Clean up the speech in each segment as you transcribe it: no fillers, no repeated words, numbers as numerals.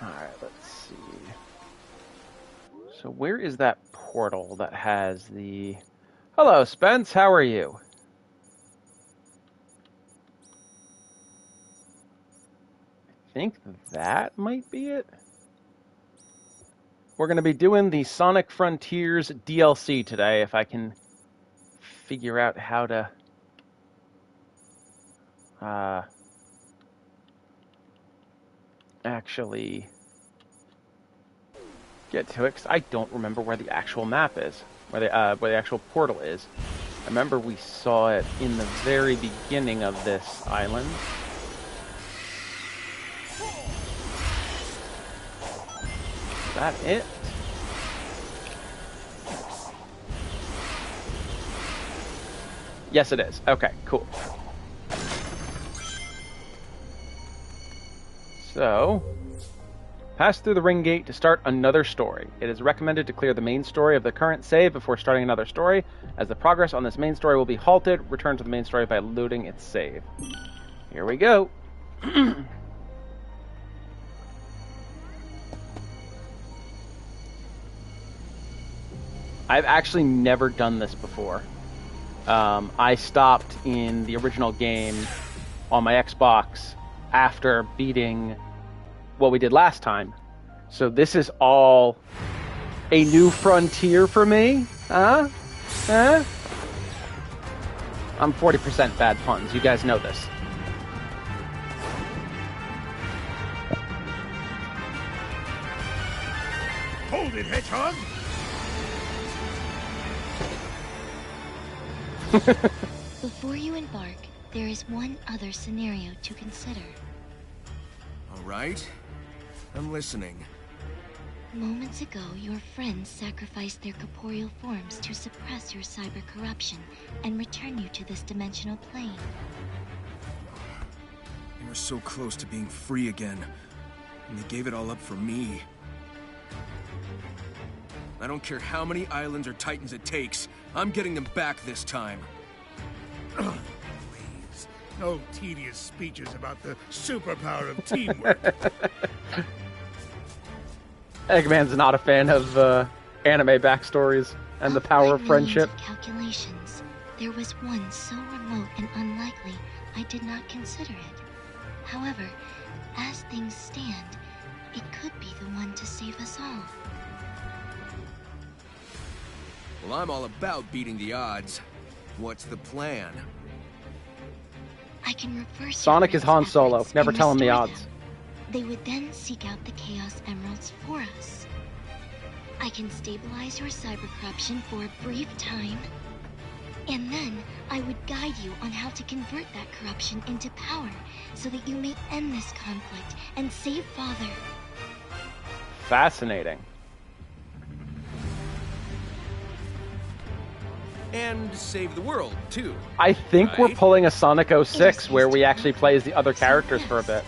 Alright, let's see. So where is that portal that has the... Hello, Spence, how are you? I think that might be it. We're going to be doing the Sonic Frontiers DLC today, if I can figure out how to... actually get to it, because I don't remember where the actual map is, where the actual portal is. I remember we saw it in the very beginning of this island. Is that it? Yes, it is. Okay, cool. So, pass through the ring gate to start another story. It is recommended to clear the main story of the current save before starting another story, as the progress on this main story will be halted. Return to the main story by loading its save. Here we go. I've actually never done this before. I stopped in the original game on my Xbox after beating what we did last time. So this is all a new frontier for me. Huh? I'm 40% bad puns. You guys know this. Hold it, Hedgehog! Before you embark, there is one other scenario to consider. All right. I'm listening. Moments ago, your friends sacrificed their corporeal forms to suppress your cyber corruption and return you to this dimensional plane. They were so close to being free again, and they gave it all up for me. I don't care how many islands or titans it takes. I'm getting them back this time. Please, no tedious speeches about the superpower of teamwork. Eggman's not a fan of anime backstories and the power of friendship. Calculations, there was one so remote and unlikely, I did not consider it. However, as things stand, it could be the one to save us all. Well, I'm all about beating the odds. What's the plan? I can reverse Sonic is Han Solo. efforts Never and tell him the restore odds. them. They would then seek out the Chaos Emeralds for us. I can stabilize your cyber corruption for a brief time, and then I would guide you on how to convert that corruption into power, so that you may end this conflict and save Father. Fascinating. And save the world, too. I think we're Right? pulling a Sonic 06 where we actually play as the other characters for a bit.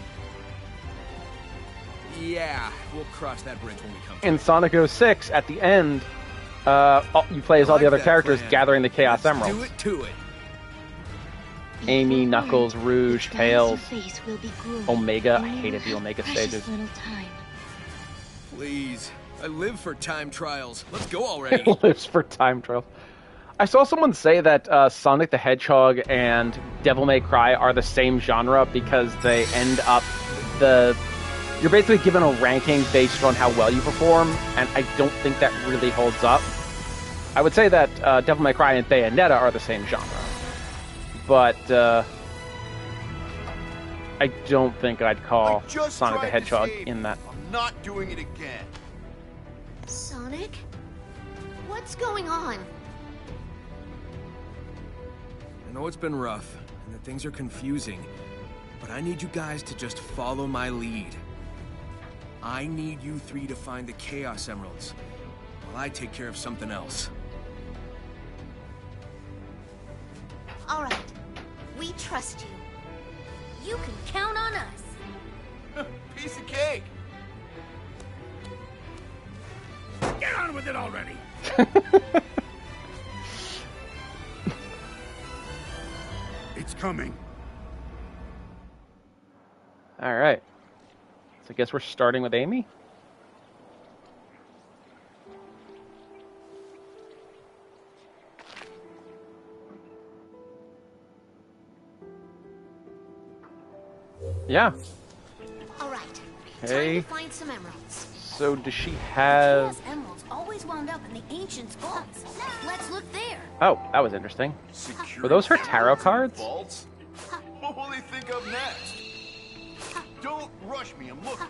Yeah, we'll cross that bridge when we come to In it. Sonic 06, at the end, you play as all the other that characters plan. gathering the Chaos Let's Emeralds. do it to it. Amy, Be Knuckles, forewarned, Rouge, the trials you Tails, face will be grueling, Omega. and I you hated will the have Omega precious stages. little time. Please. I live for time trials. Let's go already. Lives for time trials. I saw someone say that Sonic the Hedgehog and Devil May Cry are the same genre because they end up you're basically given a ranking based on how well you perform, and I don't think that really holds up. I would say that Devil May Cry and Bayonetta are the same genre, but I don't think I'd call Sonic the Hedgehog in that. I'm not doing it again. Sonic? What's going on? I know it's been rough, and that things are confusing, but I need you guys to just follow my lead. I need you three to find the Chaos Emeralds, while I take care of something else. All right. We trust you. You can count on us. Piece of cake. Get on with it already! It's coming. All right. I guess we're starting with Amy. Yeah. All right. Okay. Time to find some emeralds. So does she The have... Chaos emeralds always wound up in the ancients' vaults. Let's look there. Oh, that was interesting. Secure Were those her tarot emeralds in cards? vaults? What will they think of next? Don't rush me, I'm looking.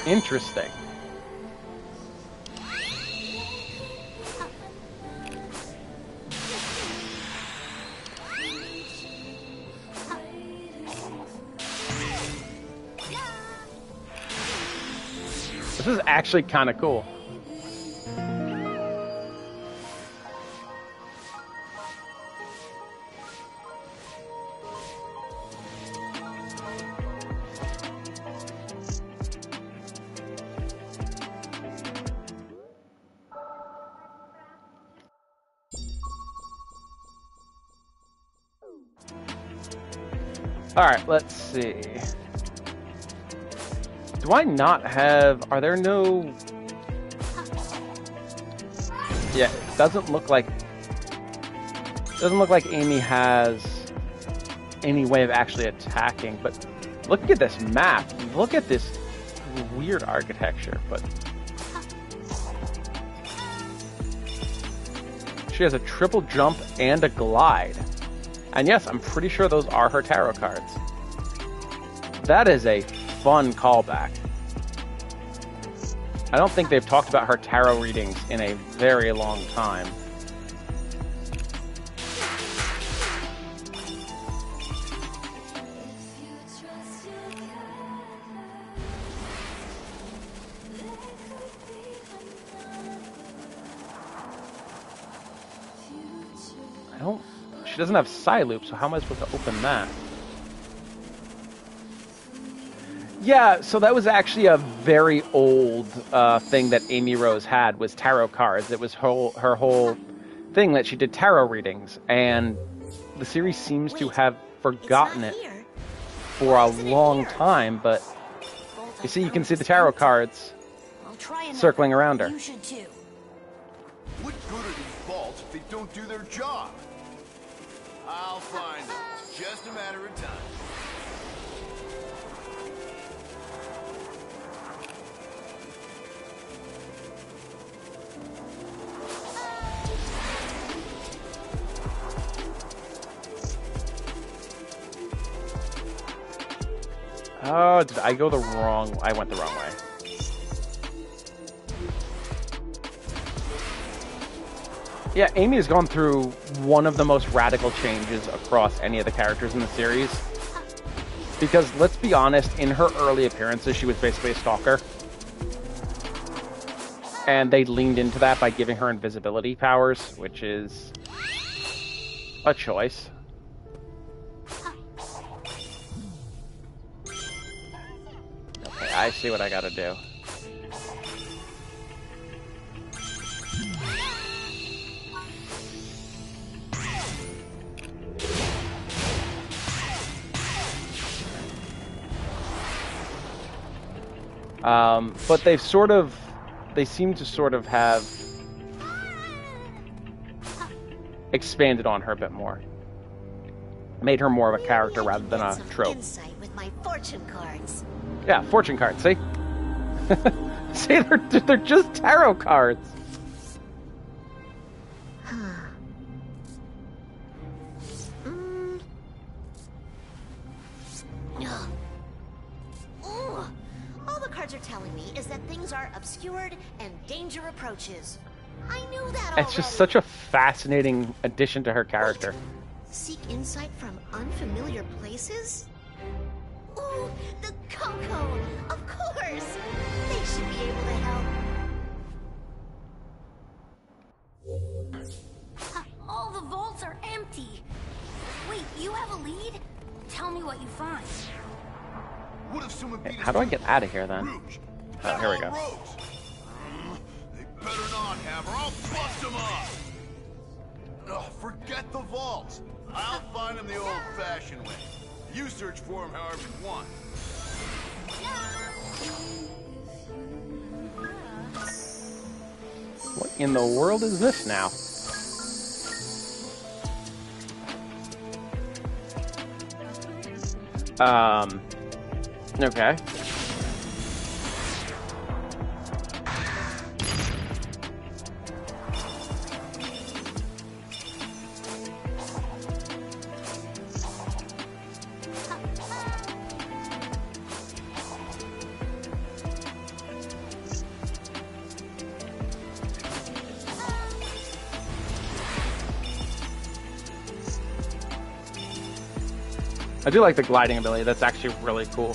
Interesting. This is actually kind of cool. All right, let's see. Do I not have... Are there no... Yeah, it doesn't look like... Doesn't look like Amy has any way of actually attacking, but look at this map. Look at this weird architecture, but... She has a triple jump and a glide. And yes, I'm pretty sure those are her tarot cards. That is a fun callback. I don't think they've talked about her tarot readings in a very long time. She doesn't have side loop, so how am I supposed to open that? Yeah, so that was actually a very old thing that Amy Rose had, was tarot cards. It was her whole thing that she did tarot readings, and the series seems to have forgotten it for a long time, but you see, you can see the tarot cards circling around her. You should too. What good are these vaults if they don't do their job? I'll find them. It's just a matter of time. Oh, did I go the wrong... I went the wrong way. Yeah, Amy has gone through one of the most radical changes across any of the characters in the series. Because, let's be honest, in her early appearances, she was basically a stalker. And they leaned into that by giving her invisibility powers, which is a choice. Okay, I see what I gotta do. But they seem to sort of have expanded on her a bit more. Made her more of a character rather than a trope. Insight with my fortune cards. Yeah, fortune cards, see? See, they're just tarot cards. All the cards are telling me is that things are obscured and danger approaches. I knew that already. It's just such a fascinating addition to her character. Seek insight from unfamiliar places? Ooh, the Coco! Of course! They should be able to help. All the vaults are empty. Wait, you have a lead? Tell me what you find. What if someone beat How do I get out of here then? Rouge? Oh, here we go. Rose. have, or I'll bust them up! Ugh, forget the vaults. I'll find them the old-fashioned way. You search for them however you want. What in the world is this now? Okay. I do like the gliding ability. That's actually really cool.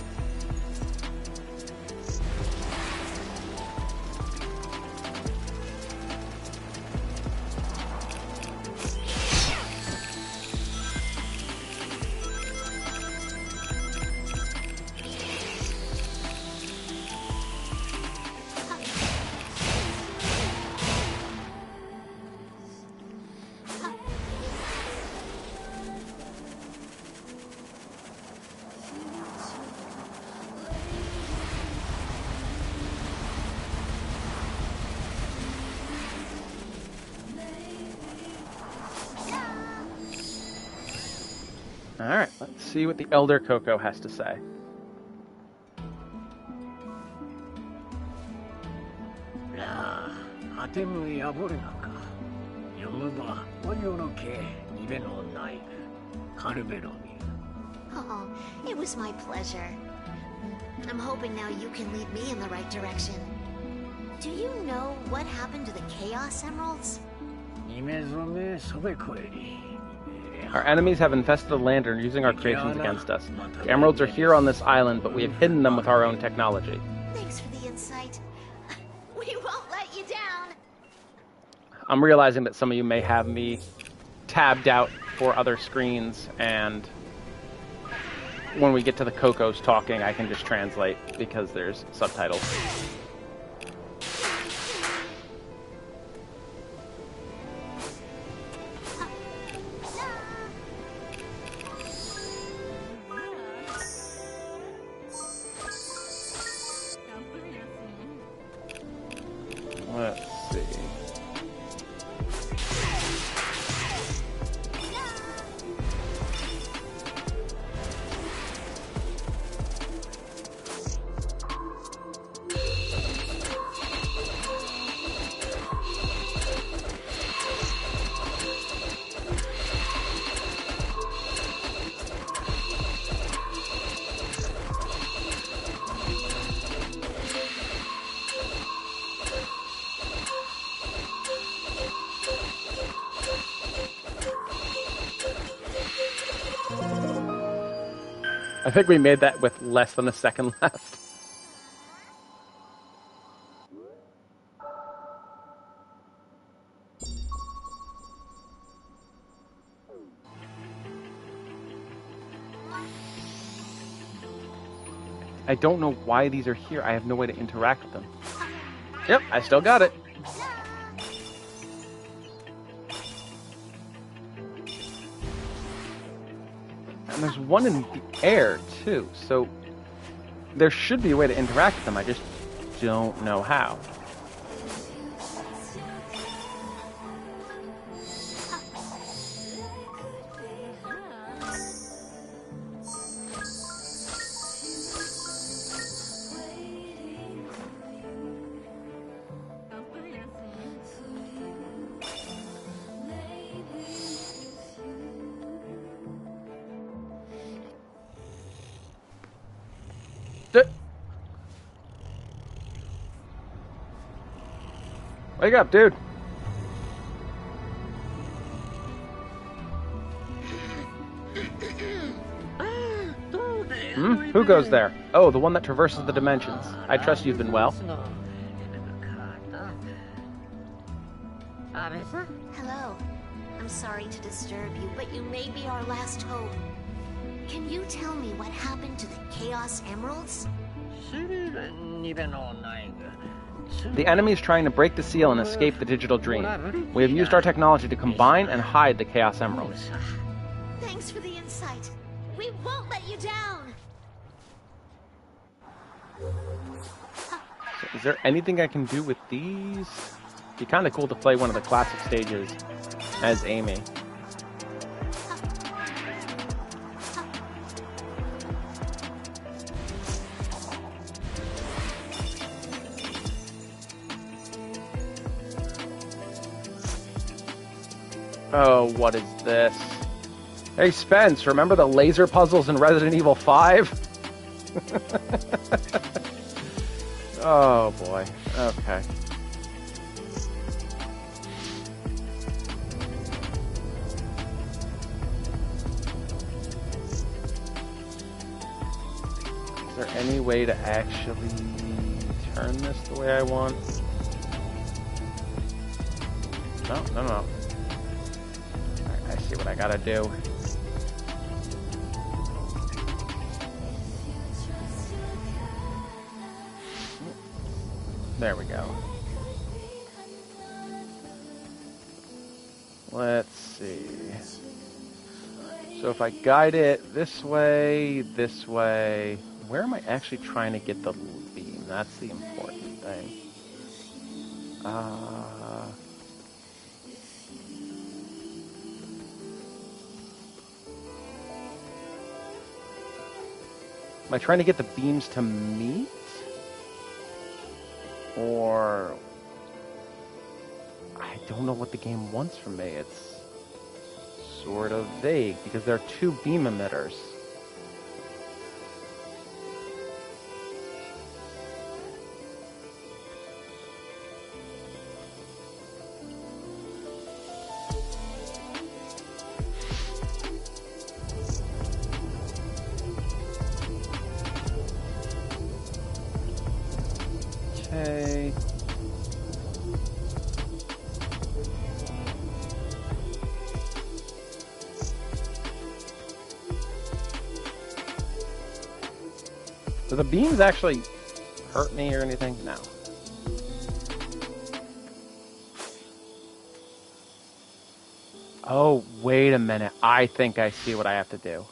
Alright, let's see what the Elder Coco has to say. Oh, it was my pleasure. I'm hoping now you can lead me in the right direction. Do you know what happened to the Chaos Emeralds? Our enemies have infested the land and are using our creations against us. The emeralds are here on this island, but we have hidden them with our own technology. Thanks for the insight. We won't let you down. I'm realizing that some of you may have me tabbed out for other screens, and when we get to the Cocos talking, I can just translate because there's subtitles. Let's see. I think we made that with less than a second left. I don't know why these are here. I have no way to interact with them. Yep, I still got it. And there's one in the air, too, so there should be a way to interact with them. I just don't know how. Wake up, dude. Who goes there? Oh, the one that traverses the dimensions. I trust you've been well. Hello. I'm sorry to disturb you, but you may be our last hope. Can you tell me what happened to the Chaos Emeralds? The enemy is trying to break the seal and escape the digital dream. We have used our technology to combine and hide the Chaos Emeralds. Thanks for the insight. We won't let you down. So is there anything I can do with these? It'd be kind of cool to play one of the classic stages as Amy. Oh, what is this? Hey, Spence, remember the laser puzzles in Resident Evil 5? Oh, boy. Okay. Is there any way to actually turn this the way I want? No. I see what I gotta do. There we go. Let's see. So if I guide it this way, where am I actually trying to get the beam? That's the important thing. Am I trying to get the beams to meet? Or I don't know what the game wants from me. It's sort of vague because there are two beam emitters. Okay. Do the beams actually hurt me or anything? No. Oh, wait a minute. I think I see what I have to do.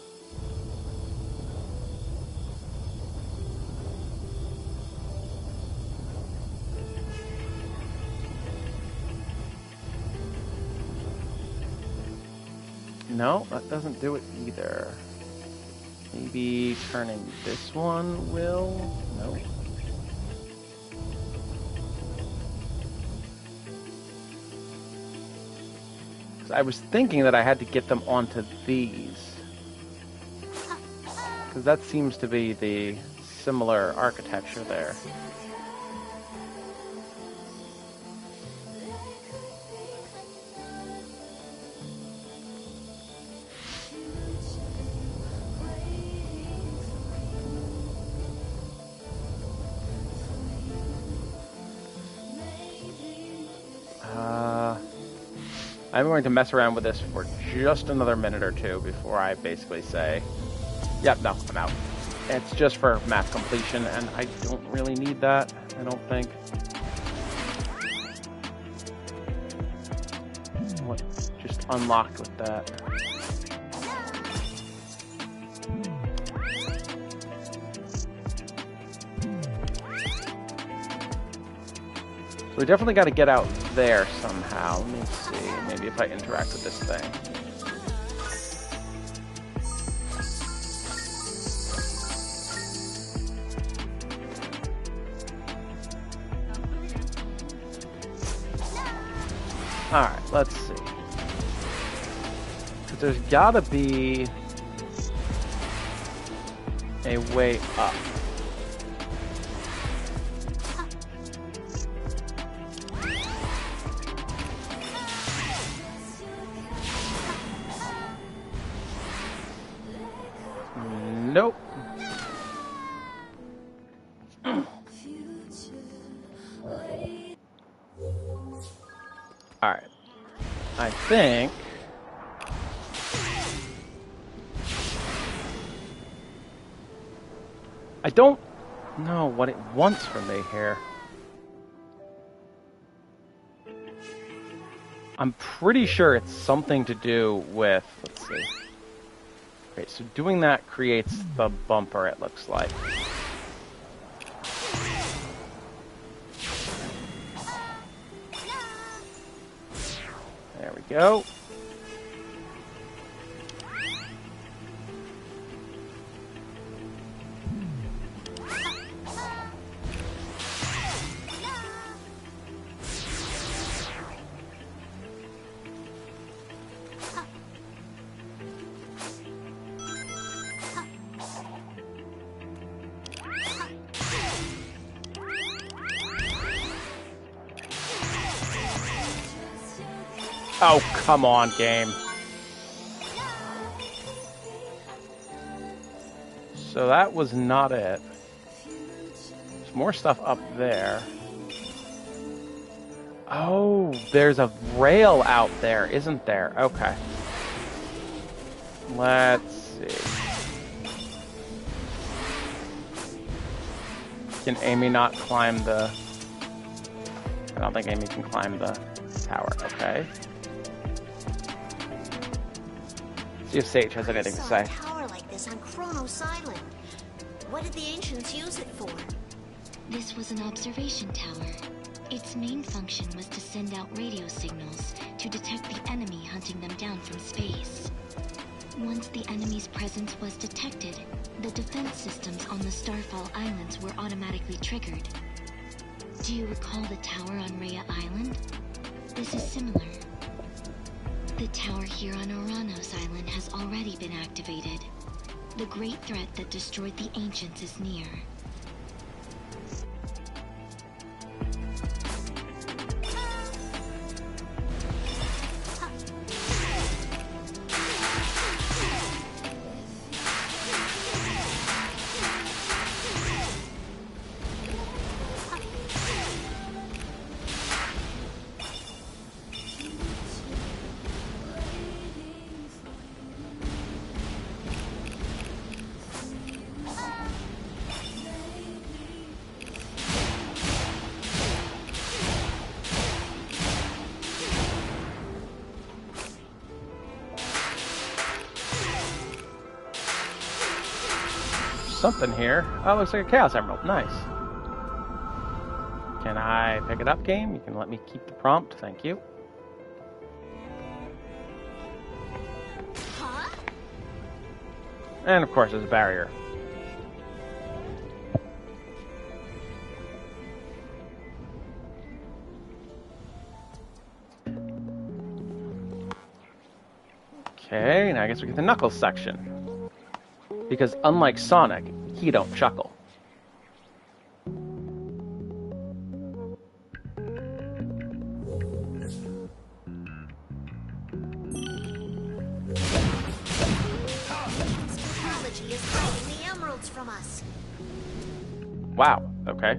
No, that doesn't do it either. Maybe turning this one will? No. I was thinking that I had to get them onto these. Because that seems to be the similar architecture there. I'm going to mess around with this for just another minute or two before I basically say, yep, no, I'm out. It's just for map completion, and I don't really need that, I don't think. What just unlocked with that? So we definitely got to get out there somehow. Let me see. Maybe if I interact with this thing. Alright, let's see. Because there's got to be a way up. Nope. Alright. I think... I don't know what it wants from me here. I'm pretty sure it's something to do with, let's see. Okay, so doing that creates the bumper, it looks like. There we go. Oh, come on, game. So that was not it. There's more stuff up there. Oh, there's a rail out there, isn't there? Okay. Let's see. Can Amy not climb the... I don't think Amy can climb the tower. Okay. See if Sage has anything to say. I saw a tower like this on Kronos Island. What did the ancients use it for? This was an observation tower. Its main function was to send out radio signals to detect the enemy hunting them down from space. Once the enemy's presence was detected, the defense systems on the Starfall Islands were automatically triggered. Do you recall the tower on Rhea Island? This is similar. The tower here on Oranos Island has already been activated. The great threat that destroyed the ancients is near. Something here. Oh, it looks like a Chaos Emerald. Nice. Can I pick it up, game? You can let me keep the prompt. Thank you. Huh? And of course, there's a barrier. Okay, now I guess we get the Knuckles section. Because unlike Sonic, he don't chuckle. Technology is hiding the emeralds from us. Wow, okay.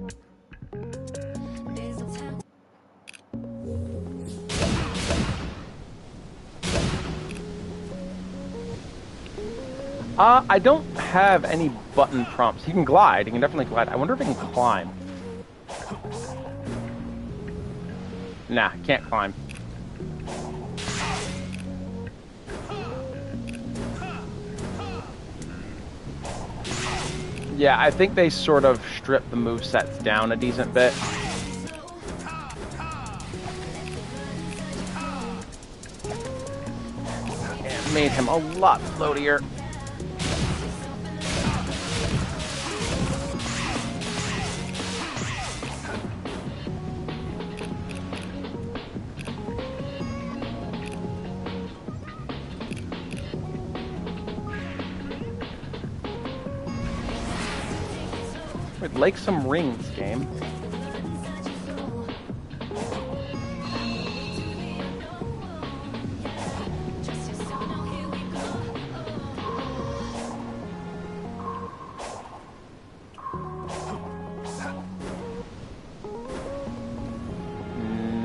I don't have any button prompts. He can glide. He can definitely glide. I wonder if he can climb. Nah, can't climb. Yeah, I think they sort of stripped the movesets down a decent bit. And made him a lot floatier. We'd like some rings, game.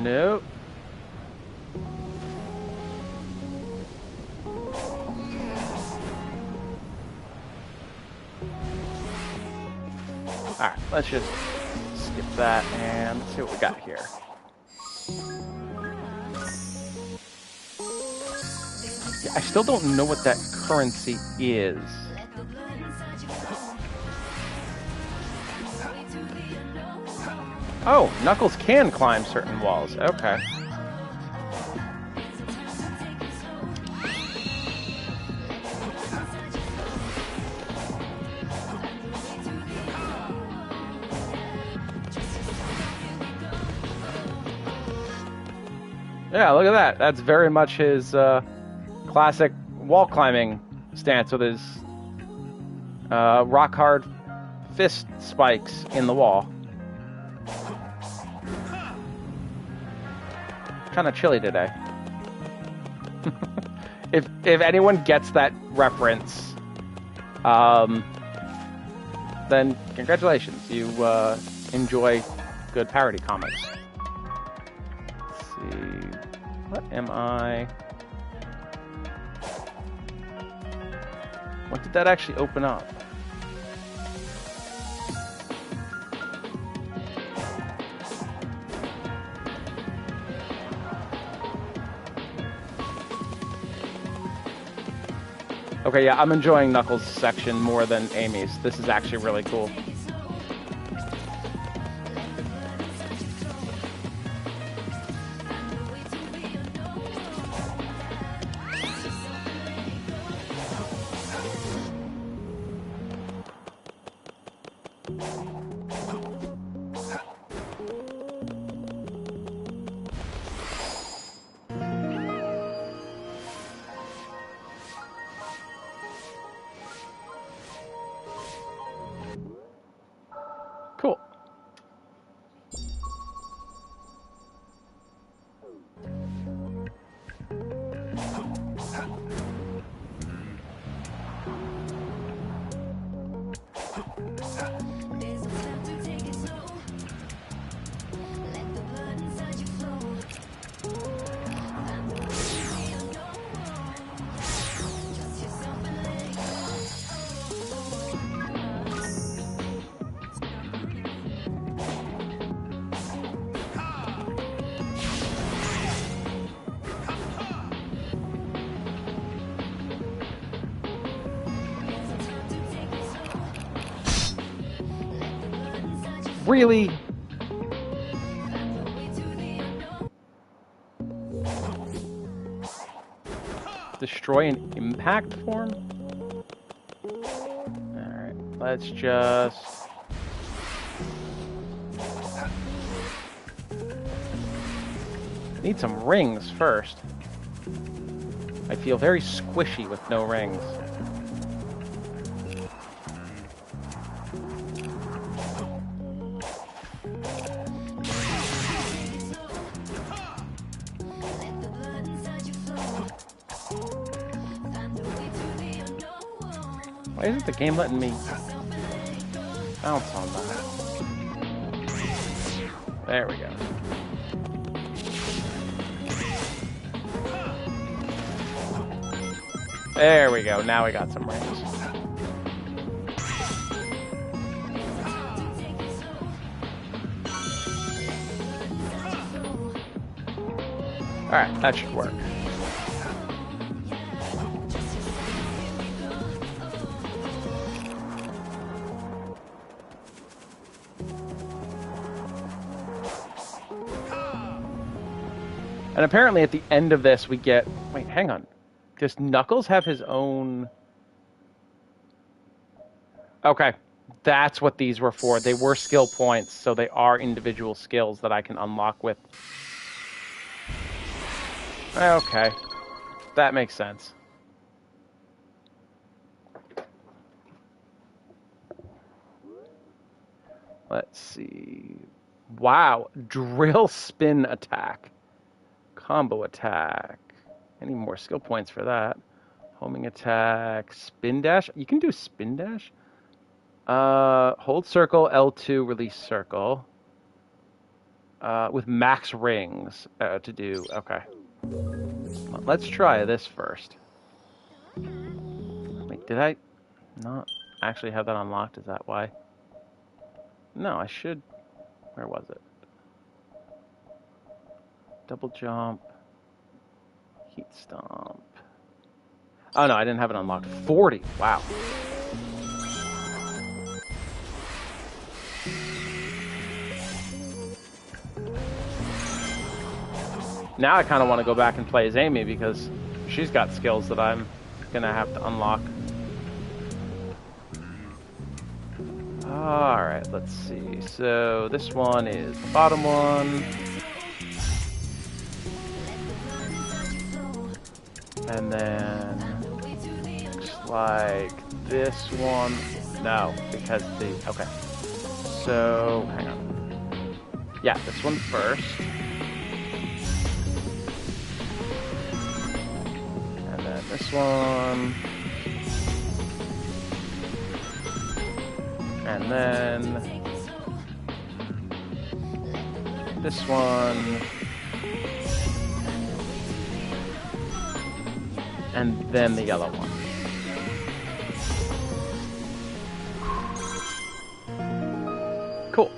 Nope. Alright, let's just skip that and let's see what we got here. I still don't know what that currency is. Oh, Knuckles can climb certain walls. Okay. Yeah, look at that. That's very much his classic wall climbing stance with his rock hard fist spikes in the wall. Kind of chilly today. if anyone gets that reference, then congratulations. You enjoy good parody comics. Let's see. What am I? What did that actually open up? Okay, yeah, I'm enjoying Knuckles' section more than Amy's. This is actually really cool. Cool. Really? Destroy an impact form? Alright, let's just... Need some rings first. I feel very squishy with no rings. Why isn't the game letting me bounce on that? There we go. There we go. Now we got some rings. Alright, that should work. And apparently at the end of this we get... Wait, hang on. Does Knuckles have his own... Okay. That's what these were for. They were skill points, so they are individual skills that I can unlock with. Okay. That makes sense. Let's see. Wow. Drill spin attack. Combo attack. Any more skill points for that? Homing attack. Spin dash. You can do spin dash. Hold circle, L2, release circle. With max rings to do. Okay. Let's try this first. Wait, did I not actually have that unlocked? Is that why? No, I should. Where was it? Double jump. Heat stomp. Oh no, I didn't have it unlocked. 40. Wow. Now I kind of want to go back and play as Amy because she's got skills that I'm gonna have to unlock. Alright, let's see. So this one is the bottom one. And then looks like this one. No, because the okay. So hang on. Yeah, this one first. And then this one. And then this one. And then the yellow one. Cool.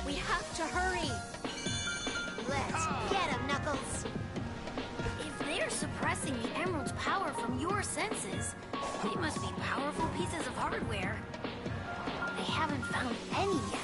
We have to hurry. Let's get him, Knuckles. If they're suppressing the Emerald's power from your senses, they must be powerful pieces of hardware. They haven't found any yet.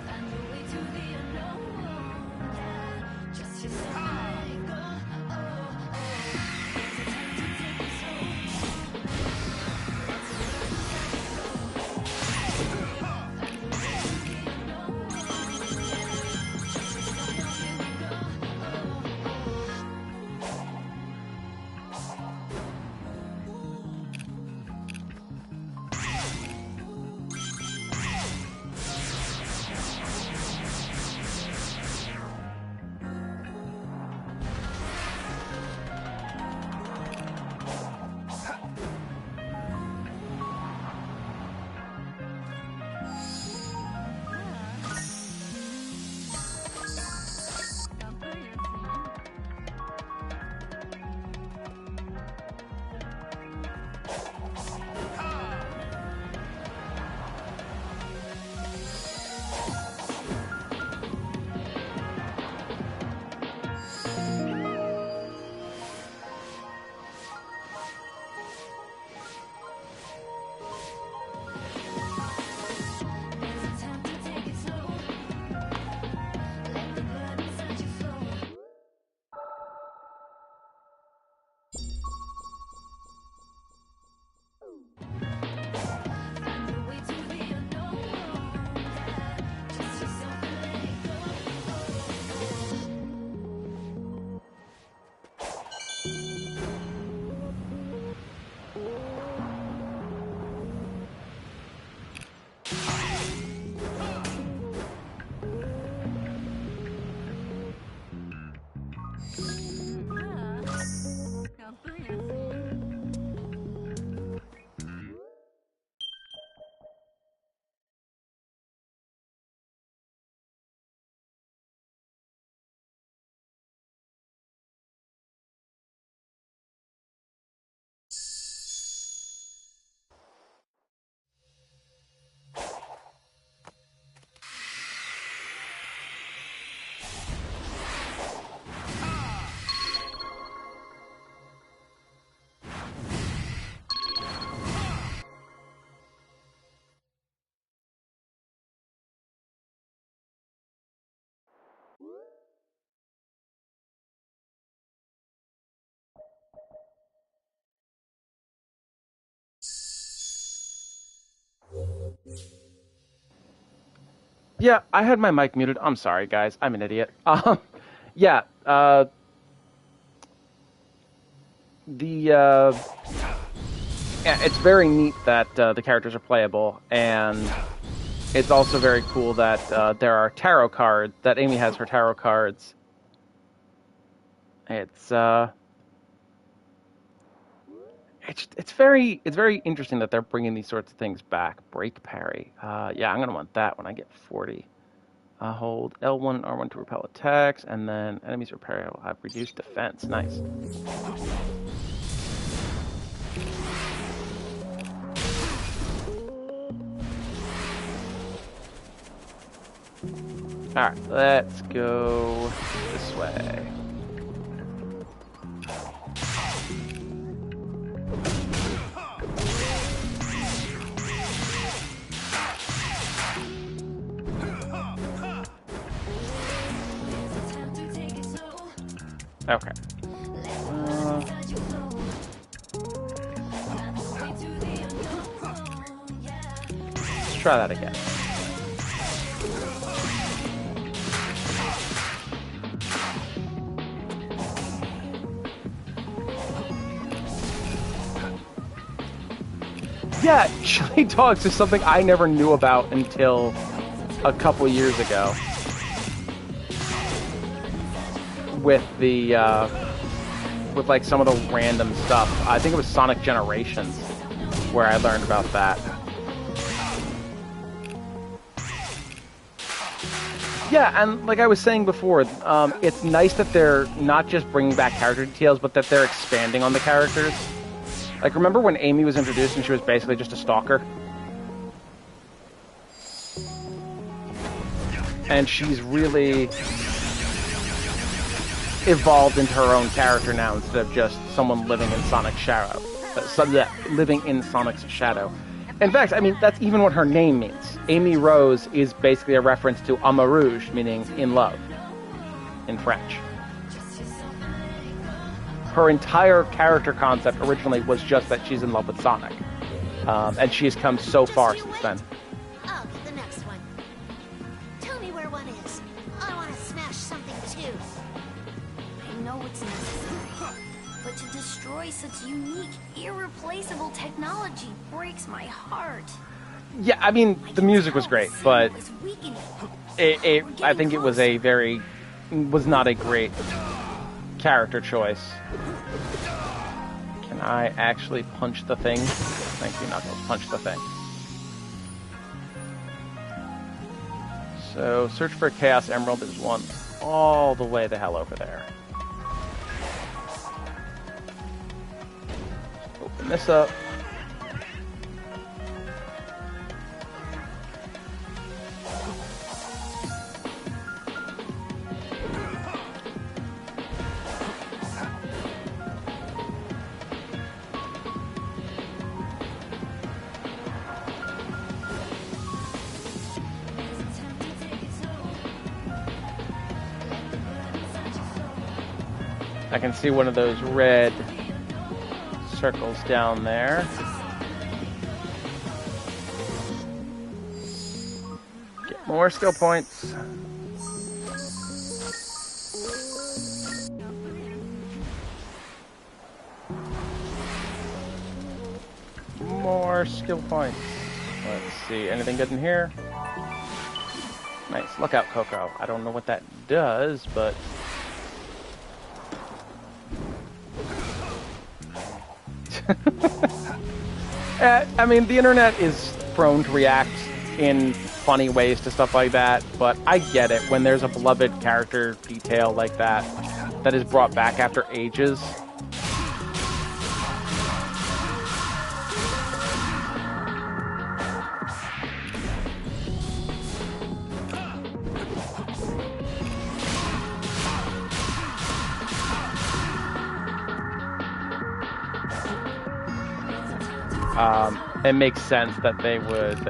Find your way to the unknown. Yeah, just yourself and let go. Yeah, I had my mic muted. I'm sorry, guys. I'm an idiot. Yeah, yeah, it's very neat that the characters are playable, and it's also very cool that there are tarot cards, that Amy has her tarot cards. It's very interesting that they're bringing these sorts of things back. Break parry. Yeah, I'm gonna want that when I get 40. Hold L1 and R1 to repel attacks, and then enemies repair will have reduced defense. Nice. Alright, let's go this way. Okay. Let's try that again. Yeah, chili dogs is something I never knew about until a couple years ago. With the, with like some of the random stuff. I think it was Sonic Generations where I learned about that. Yeah, and like I was saying before, it's nice that they're not just bringing back character details, but that they're expanding on the characters. Like, remember when Amy was introduced and she was basically just a stalker? And she's really evolved into her own character now instead of just someone living in Sonic's shadow. Living in Sonic's shadow. In fact, I mean, that's even what her name means. Amy Rose is basically a reference to amour, meaning in love, in French. Her entire character concept originally was just that she's in love with Sonic. And she has come so far since then. I'll get the next one. Tell me where one is. I want to smash something too. I know it's necessary, but to destroy such unique, irreplaceable technology breaks my heart. Yeah, I mean, the music was great, but I think it was was not a great character choice. Can I actually punch the thing? Thank you, Knuckles. Punch the thing. So, search for a Chaos Emerald. There's one all the way the hell over there. Open this up. I can see one of those red circles down there. Get more skill points. More skill points. Let's see, anything good in here? Nice, look out, Coco. I don't know what that does, but... I mean, the internet is prone to react in funny ways to stuff like that, but I get it when there's a beloved character detail like that that is brought back after ages. It makes sense that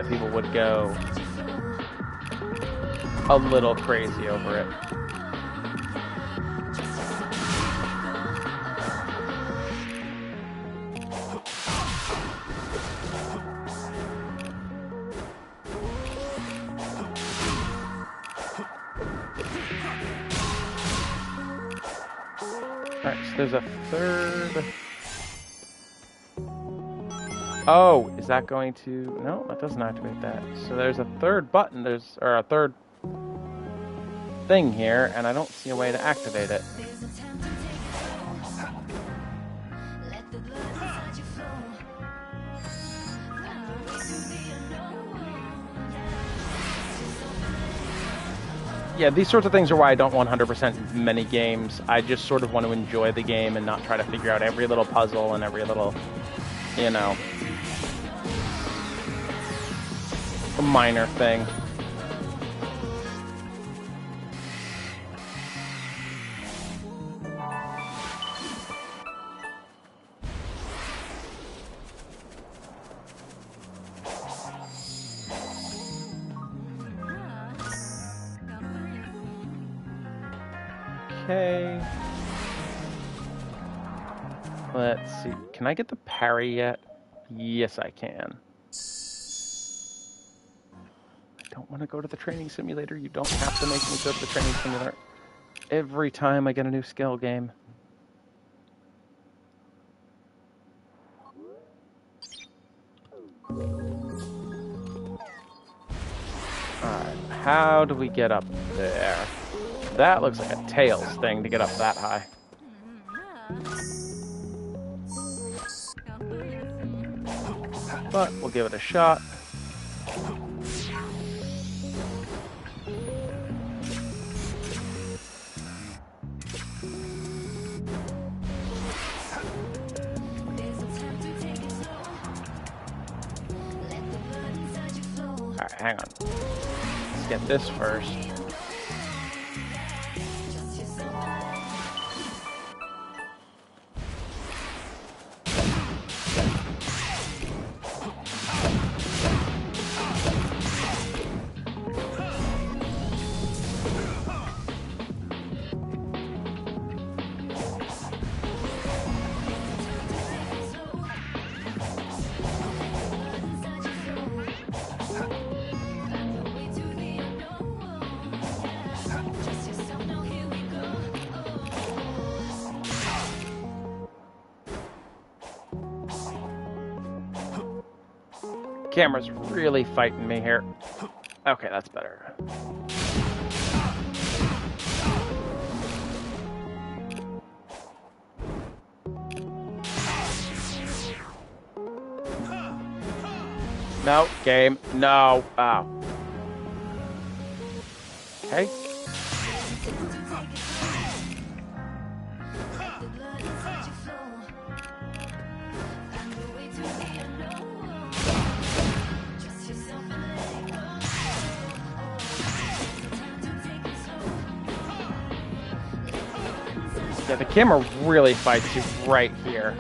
people would go a little crazy over it. Alright, so there's a third... Oh, is that going to... No, that doesn't activate that. So there's a third button, or a third thing here, and I don't see a way to activate it. Yeah, these sorts of things are why I don't 100% many games. I just sort of want to enjoy the game and not try to figure out every little puzzle and every little, you know, minor thing. Okay. Let's see. Can I get the parry yet? Yes, I can. I don't want to go to the training simulator. You don't have to make me go to the training simulator every time I get a new skill game. Alright, how do we get up there? That looks like a Tails thing to get up that high. But we'll give it a shot. Alright, hang on. Let's get this first. Camera's really fighting me here. Okay, that's better. No, game. No. Oh. Okay. Yeah, the camera really fights you right here.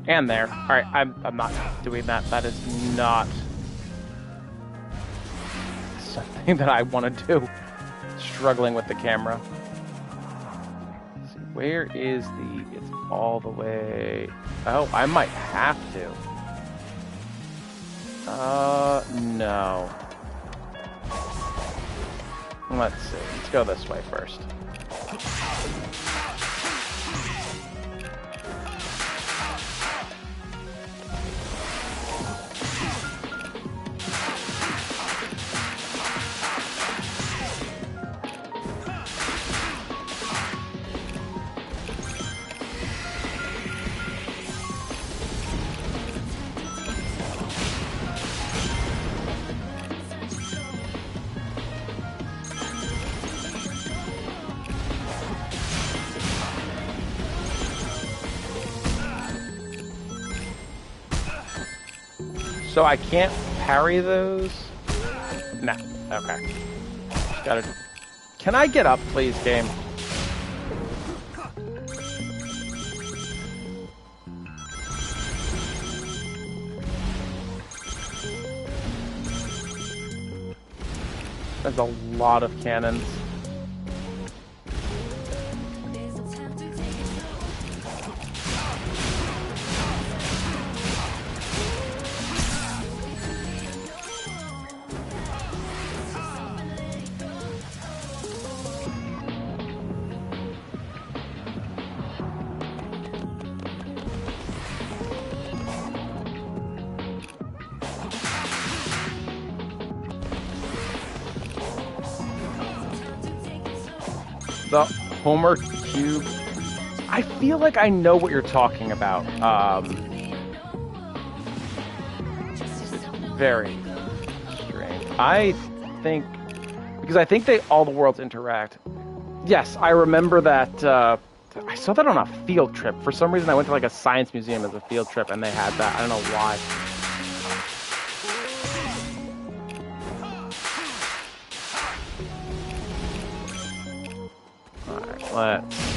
And there. Alright, I'm not doing that. That is not something that I want to do. Struggling with the camera. Let's see, where is the... It's all the way... Oh, I might have to. No. Let's see. Let's go this way first. So I can't parry those? No. Okay. Gotta... Can I get up, please, game? There's a lot of cannons. The Homer Cube. I feel like I know what you're talking about. It's very strange. I think because I think all the worlds interact. Yes, I remember that. I saw that on a field trip. For some reason, I went to like a science museum as a field trip, and they had that. I don't know why. Alright, let's...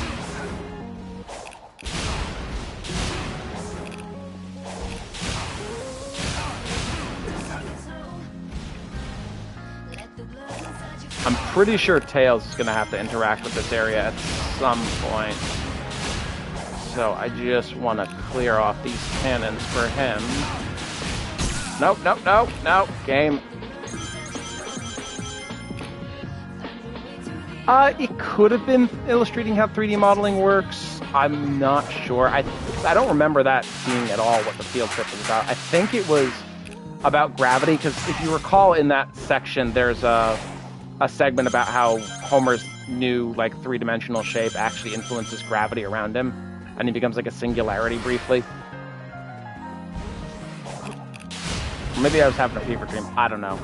I'm pretty sure Tails is going to have to interact with this area at some point. So I just want to clear off these cannons for him. Nope, nope, nope, nope. Game. It could have been illustrating how 3D modeling works. I'm not sure. I don't remember that being at all what the field trip was about. I think it was about gravity, because if you recall in that section, there's a segment about how Homer's new, like, three-dimensional shape actually influences gravity around him, and he becomes like a singularity briefly. Or maybe I was having a fever dream. I don't know.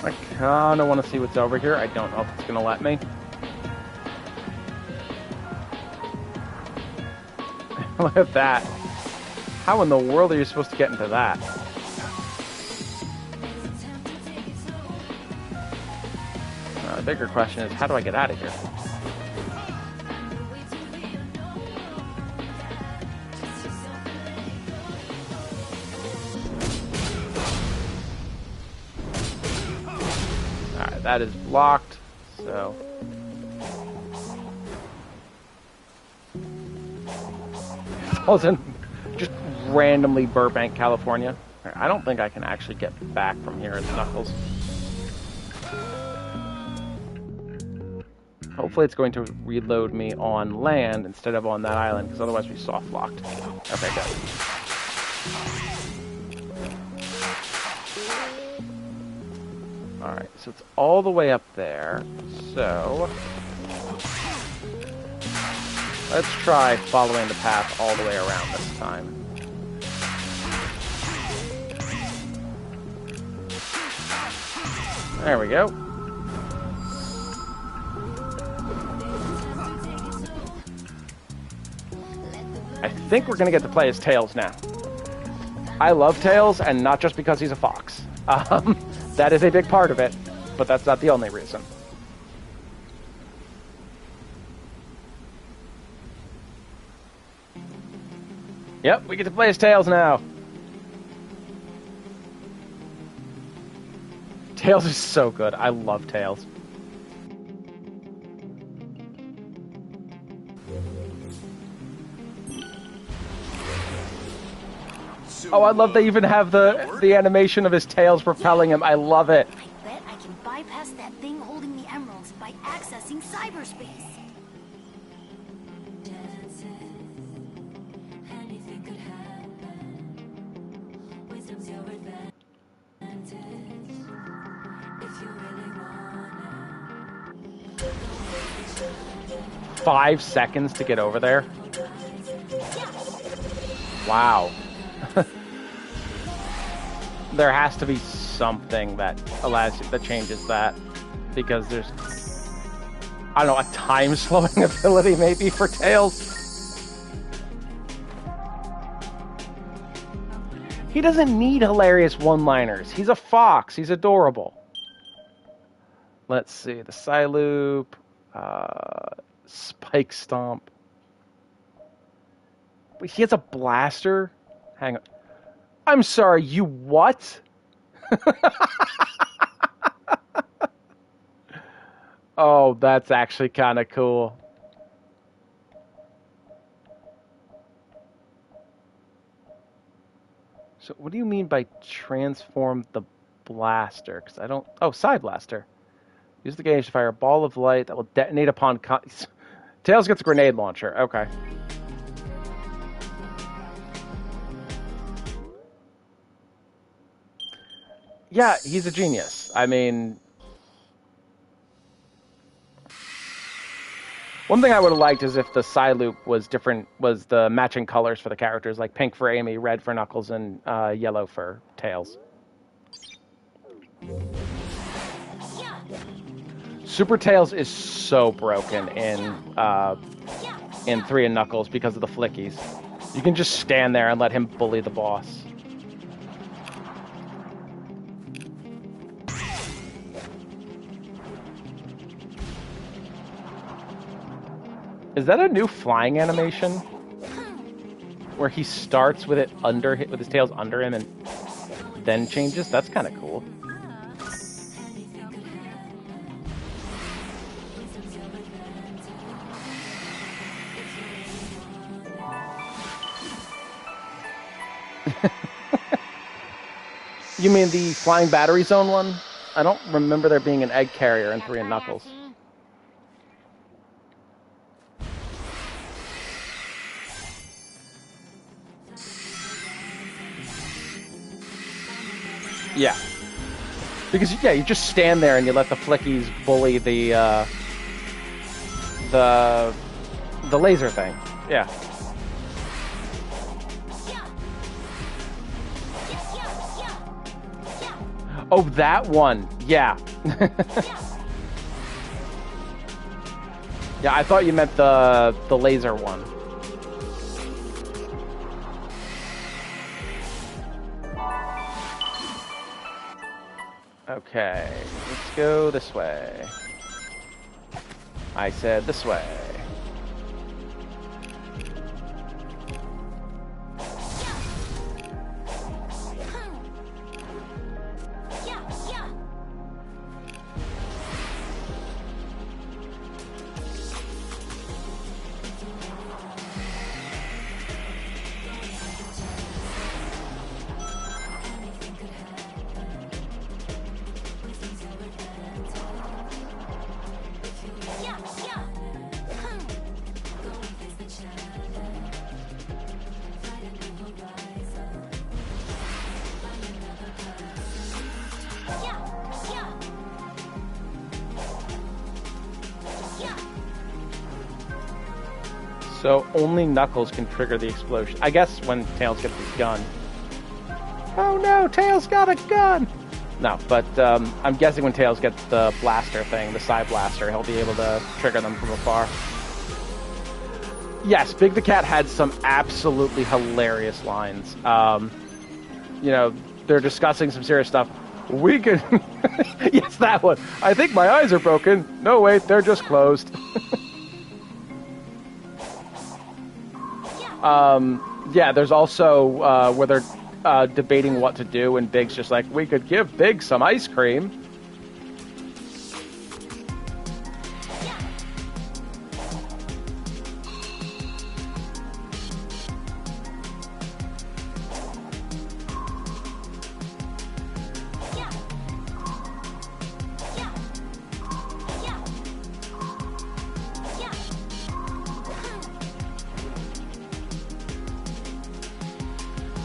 I kind of want to see what's over here. I don't know if it's going to let me. Look at that. How in the world are you supposed to get into that? The bigger question is, how do I get out of here? Alright, that is blocked, so... falls in just randomly Burbank, California. I don't think I can actually get back from here at Knuckles. Hopefully it's going to reload me on land instead of on that island, because otherwise we soft locked. Okay, good. Alright, so it's all the way up there. So let's try following the path all the way around this time. There we go. I think we're gonna get to play as Tails now. I love Tails, and not just because he's a fox. That is a big part of it, but that's not the only reason. Yep, we get to play as Tails now. Tails is so good. I love Tails. Oh, I love they even have the animation of his tails propelling him. I love it. I bet I can bypass that thing holding the emeralds by accessing cyberspace. Five seconds to get over there. Wow. There has to be something that changes that, because there's, I don't know, a time slowing ability maybe for Tails. He doesn't need hilarious one-liners. He's a fox. He's adorable. Let's see, the Psyloop, Spike Stomp. Wait, he has a blaster? Hang on. I'm sorry, you what? Oh, that's actually kind of cool. So what do you mean by transform the blaster? Because I don't... Oh, Psy Blaster. Use the gauge to fire a ball of light that will detonate upon... Tails gets a grenade launcher. Okay. Yeah, he's a genius. I mean... One thing I would have liked is if the Psy-Loop was different, was the matching colors for the characters, like pink for Amy, red for Knuckles, and yellow for Tails. Super Tails is so broken in 3 and Knuckles because of the flickies. You can just stand there and let him bully the boss. Is that a new flying animation? Where he starts with it with his tails under him and then changes? That's kind of cool. You mean the flying battery zone one? I don't remember there being an egg carrier in 3 and Knuckles. Yeah. Because, yeah, you just stand there and you let the flickies bully the laser thing. Yeah. Oh, that one. Yeah. Yeah, I thought you meant the laser one. Okay, let's go this way. I said this way. So only Knuckles can trigger the explosion. I guess when Tails gets his gun. Oh no, Tails got a gun! No, but I'm guessing when Tails gets the blaster thing, the Psy Blaster, he'll be able to trigger them from afar. Yes, Big the Cat had some absolutely hilarious lines. You know, they're discussing some serious stuff. We can... Yes, that one. I think my eyes are broken. No, wait, they're just closed. Yeah, there's also where they're debating what to do, and Big's just like, we could give Big some ice cream.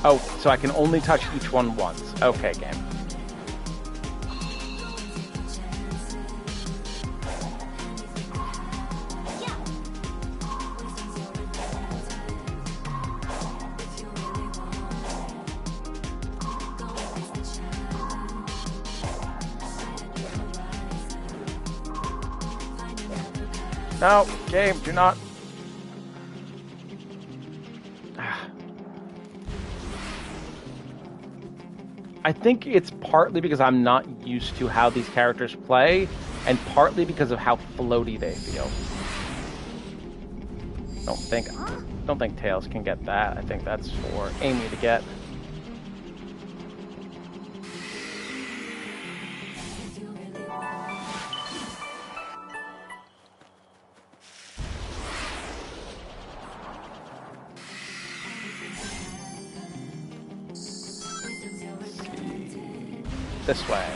Oh, so I can only touch each one once. Okay, game. No, game, do not. I think it's partly because I'm not used to how these characters play, and partly because of how floaty they feel. Don't think Tails can get that. I think that's for Amy to get. this way.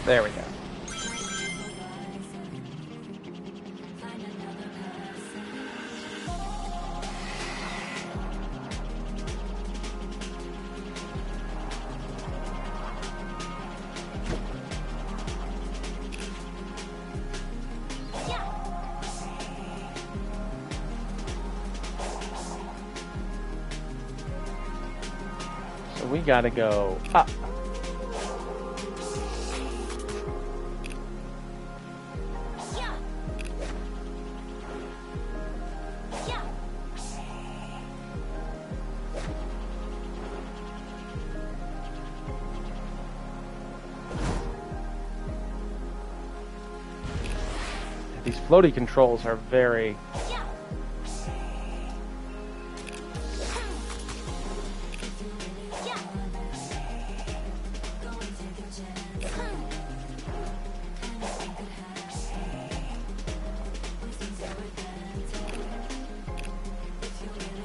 There we go. So we gotta go up. These floaty controls are very...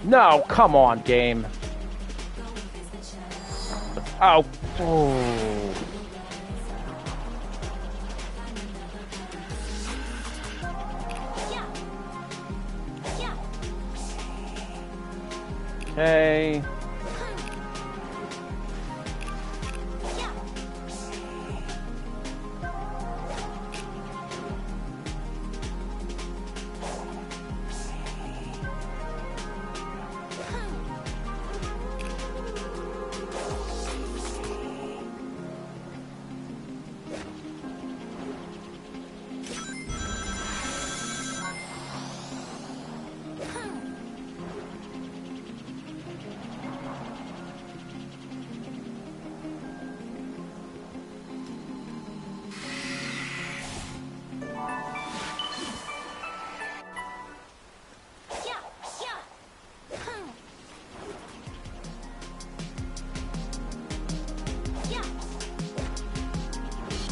No, come on, game. Oh. Oh. Okay.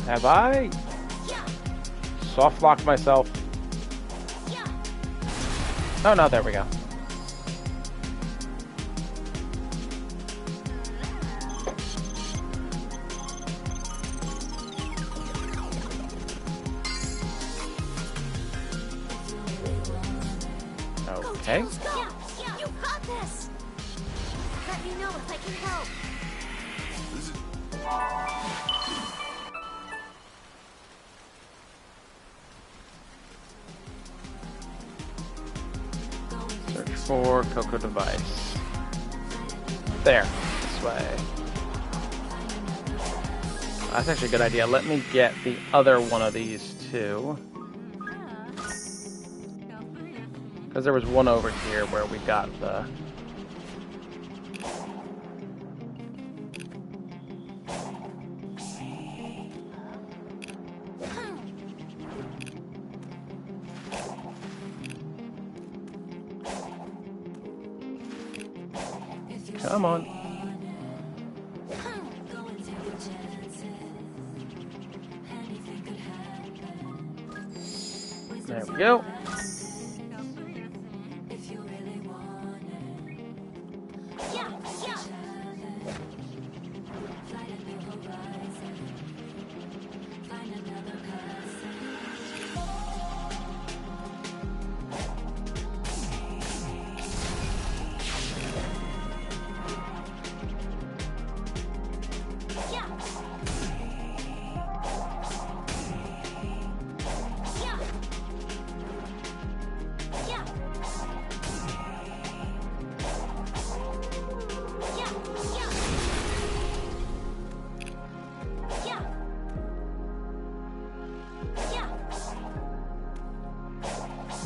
Have I soft locked myself? Oh no, there we go. Okay. You got this. Let me know if I can help. Search for Coco device. There. This way. That's actually a good idea. Let me get the other one of these too. Because there was one over here where we got the... Come on. There we go.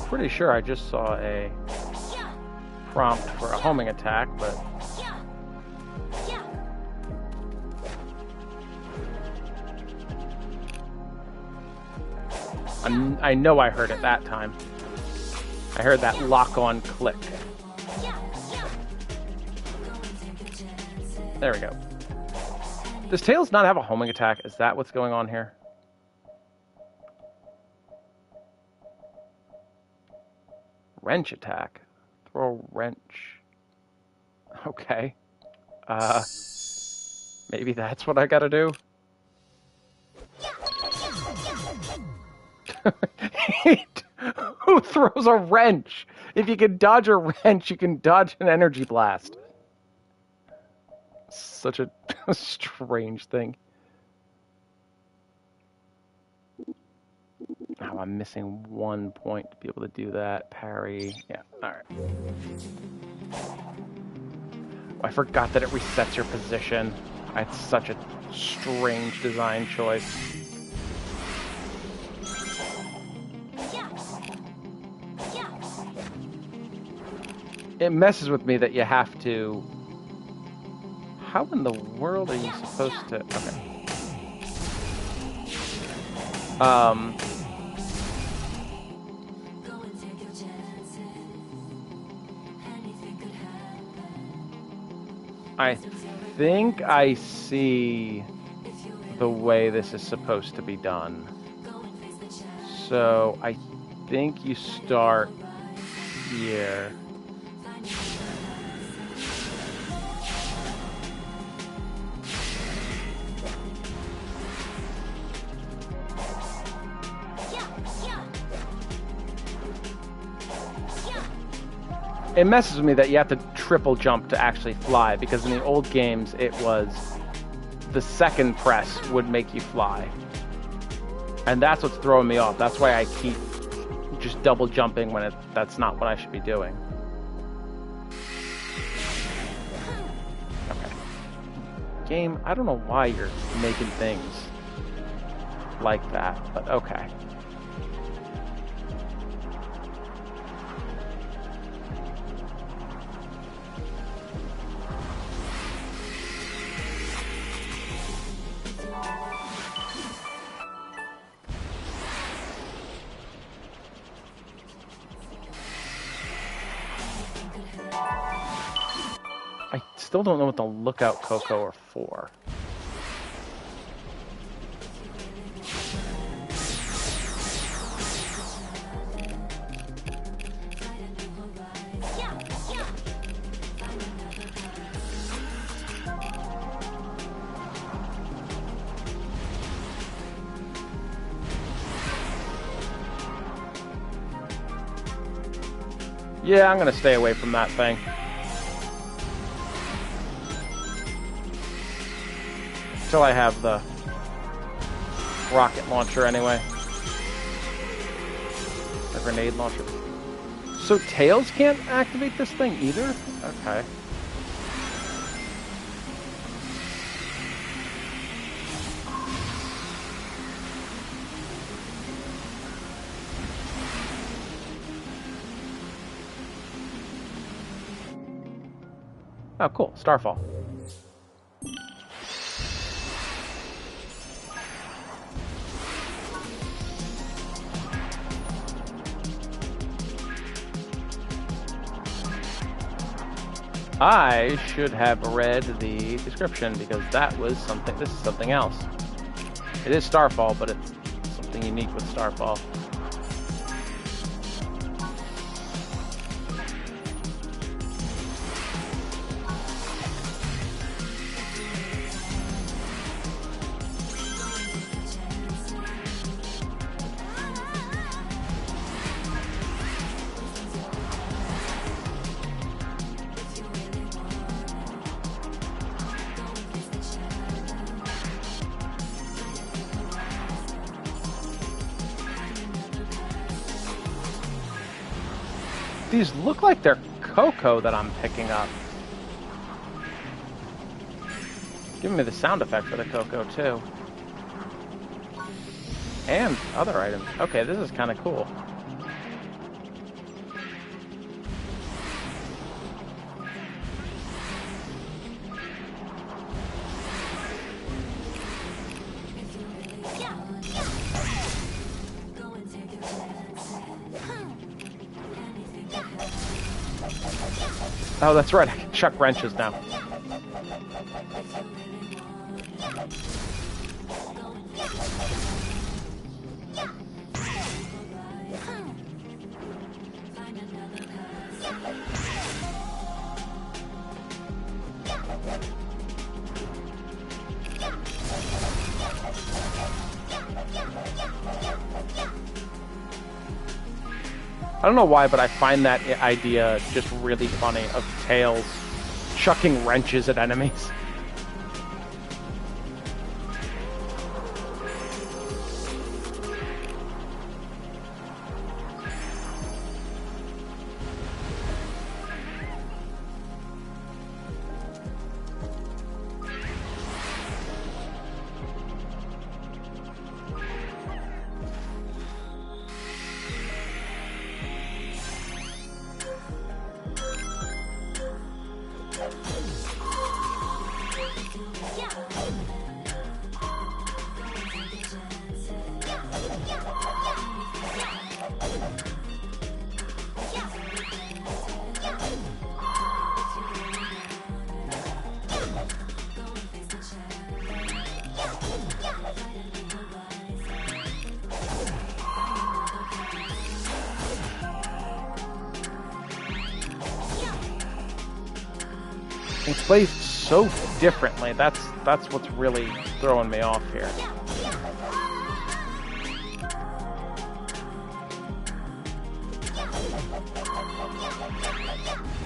Pretty sure I just saw a prompt for a homing attack, but I know I heard it that time. I heard that lock-on click. There we go. Does Tails not have a homing attack? Is that what's going on here? Wrench attack. Throw a wrench. Okay. Maybe that's what I gotta do? Who throws a wrench? If you can dodge a wrench, you can dodge an energy blast. Such a strange thing. Oh, I'm missing 1 point to be able to do that. Parry. Yeah, alright. Oh, I forgot that it resets your position. It's such a strange design choice. It messes with me that you have to... How in the world are you supposed to... Okay. I think I see the way this is supposed to be done. So I think you start here. It messes with me that you have to triple jump to actually fly, because in the old games it was the second press would make you fly. And that's what's throwing me off. That's why I keep just double jumping when that's not what I should be doing. Okay. Game, I don't know why you're making things like that, but okay. I still don't know what the Lookout Coco are for. Yeah, I'm gonna stay away from that thing. Until I have the rocket launcher anyway. The grenade launcher. So Tails can't activate this thing either? Okay. Oh, cool. Starfall. I should have read the description, because that was something. This is something else. It is Starfall, but it's something unique with Starfall. These look like they're Coco that I'm picking up. Giving me the sound effect for the Coco too. And other items. Okay, this is kind of cool. Oh, that's right. I can chuck wrenches now. I don't know why, but I find that idea just really funny of Tails chucking wrenches at enemies. It plays so differently. That's what's really throwing me off here.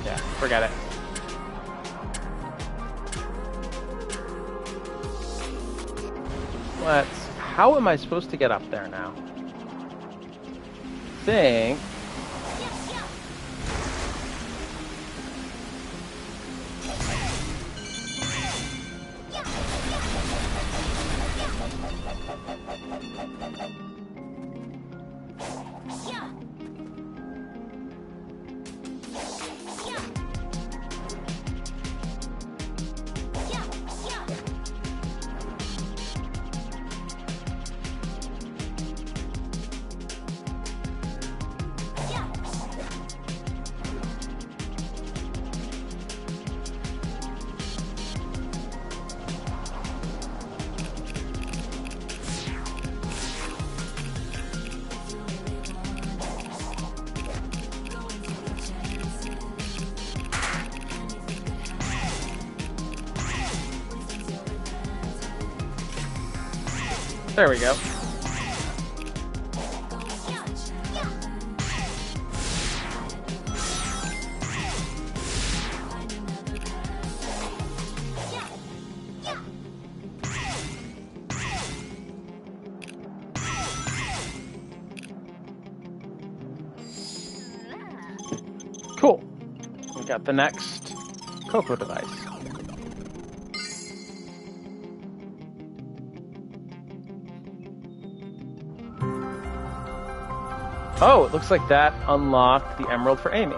Yeah, forget it. How am I supposed to get up there now? Think. There we go. Cool. We got the next Coco device. Oh, it looks like that unlocked the emerald for Amy.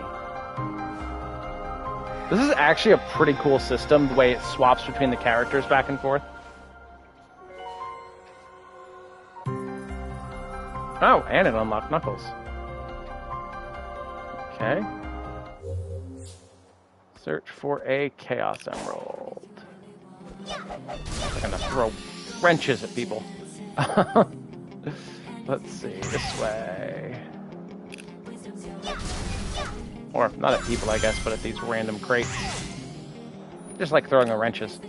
This is actually a pretty cool system, the way it swaps between the characters back and forth. Oh, and it unlocked Knuckles. Okay. Search for a Chaos Emerald. I'm gonna throw wrenches at people. Let's see, this way. Or not at people, I guess, but at these random crates. Just like throwing the wrenches.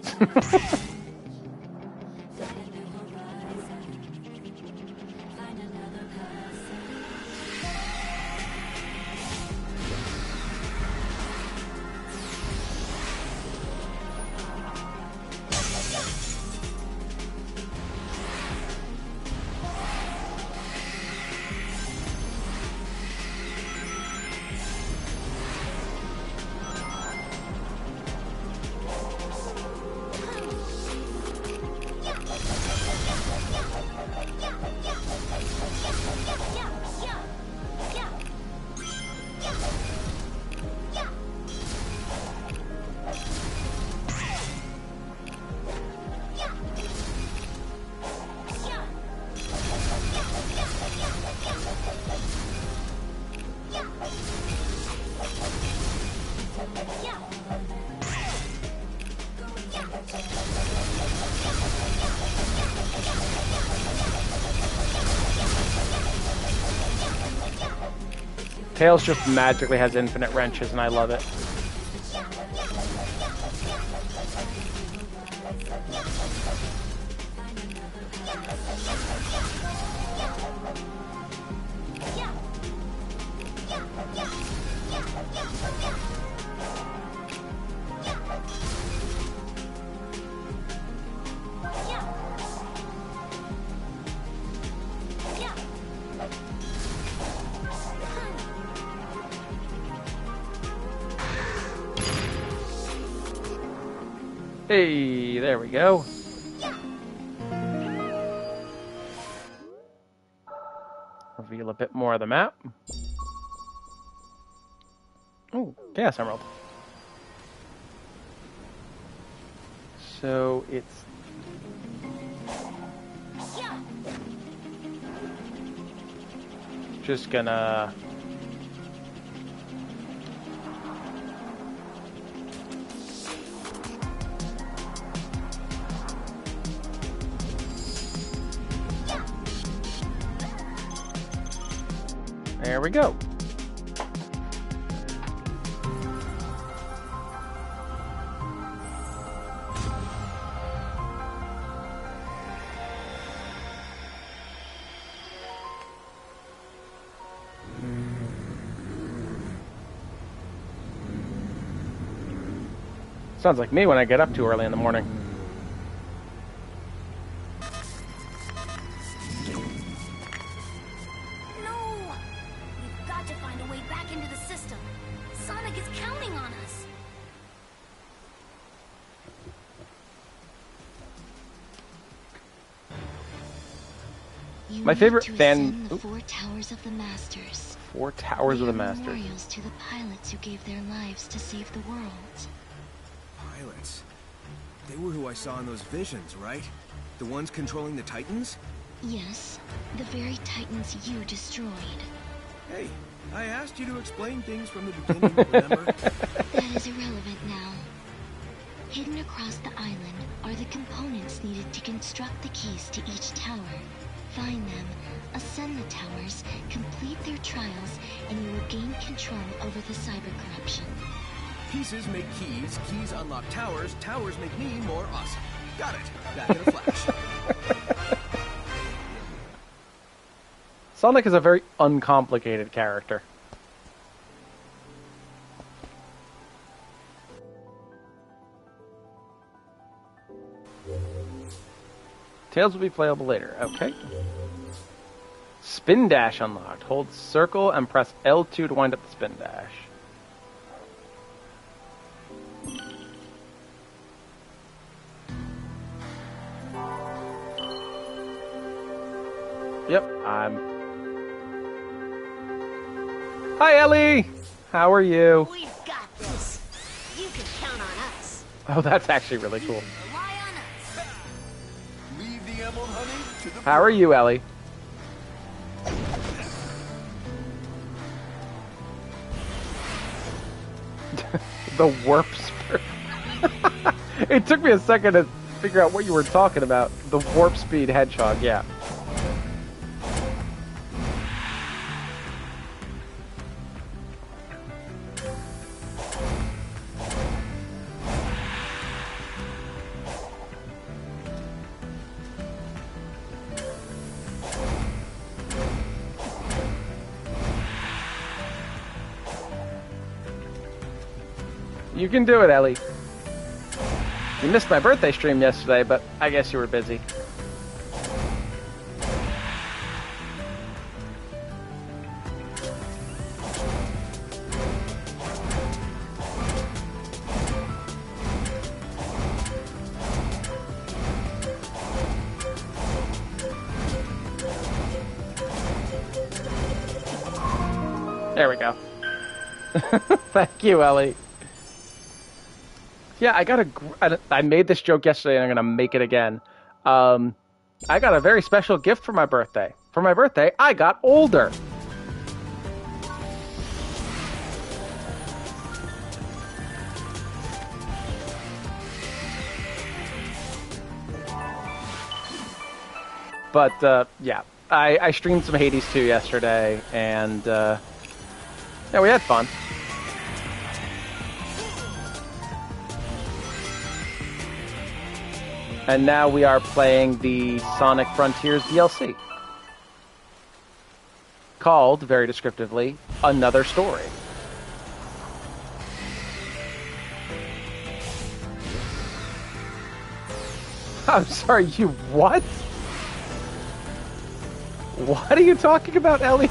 Tails just magically has infinite wrenches, and I love it. Hey, there we go. Reveal a bit more of the map. Oh, Chaos Emerald. So it's just gonna there we go. Sounds like me when I get up too early in the morning. No! We've got to find a way back into the system. Sonic is counting on us. You My favorite need to fan- ascend the 4 Towers of the Masters. 4 Towers of the They are Masters. memorials to the pilots who gave their lives to save the world. Pilots. They were who I saw in those visions, right? The ones controlling the Titans? Yes, the very titans you destroyed. Hey, I asked you to explain things from the beginning, remember? That is irrelevant now. Hidden across the island are the components needed to construct the keys to each tower. Find them, ascend the towers, complete their trials, and you will gain control over the cyber corruption. Pieces make keys, keys unlock towers, towers make me more awesome. Got it. Back in a flash. Sonic is a very uncomplicated character. Tails will be playable later. Okay. Spin dash unlocked. Hold circle and press L2 to wind up the spin dash. Yep, Hi, Ellie! How are you? We've got this. You can count on us. Oh, that's actually really cool. Rely on us. Leave the emerald hunting to the How are you, Ellie? The warp spirit. It took me a second to figure out what you were talking about. The warp speed hedgehog, yeah. You can do it, Ellie. You missed my birthday stream yesterday, but I guess you were busy. There we go. Thank you, Ellie. Yeah, I made this joke yesterday and I'm going to make it again. I got a very special gift for my birthday. For my birthday, I got older. But, yeah, I streamed some Hades 2 yesterday and, yeah, we had fun. And now we are playing the Sonic Frontiers DLC. Called, very descriptively, Another Story. I'm sorry, you what? What are you talking about, Ellie?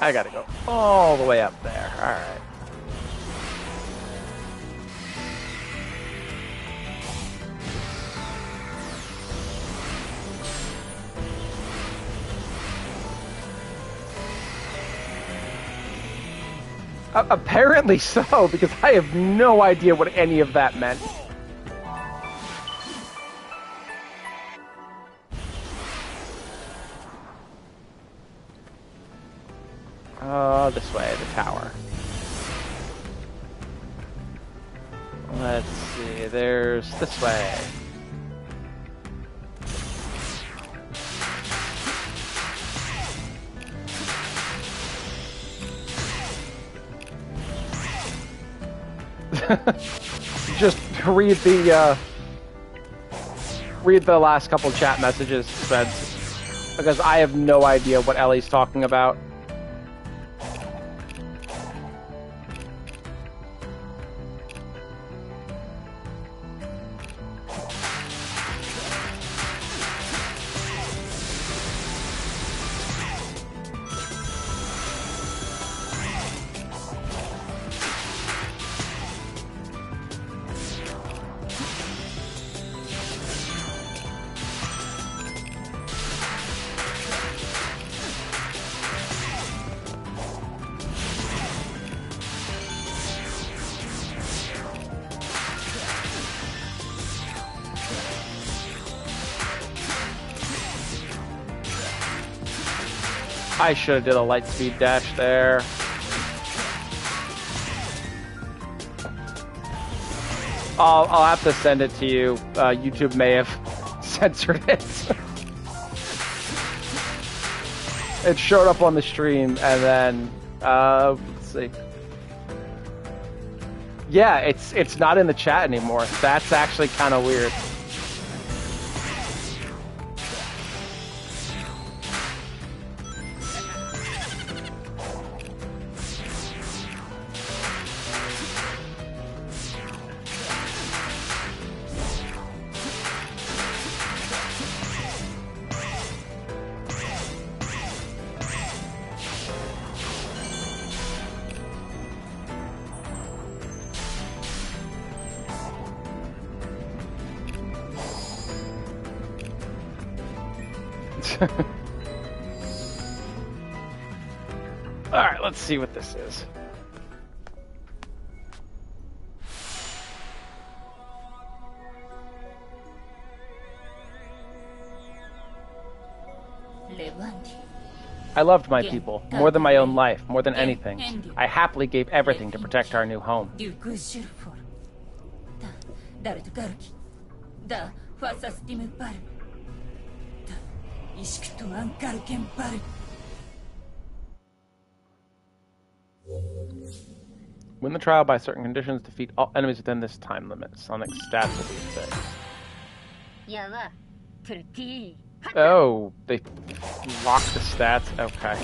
I gotta go all the way up there. Alright. Apparently so, because I have no idea what any of that meant. This way, the tower. Let's see, there's this way. Just read the last couple chat messages, Spence, because I have no idea what Ellie's talking about. I should have did a light speed dash there. I'll have to send it to you. YouTube may have censored it. It showed up on the stream, and then let's see. Yeah, it's not in the chat anymore. That's actually kind of weird. Alright, let's see what this is. I loved my people, more than my own life, more than anything. I happily gave everything to protect our new home. Win the trial by certain conditions, defeat all enemies within this time limit. Sonic stats will be fixed. Oh, they locked the stats? Okay.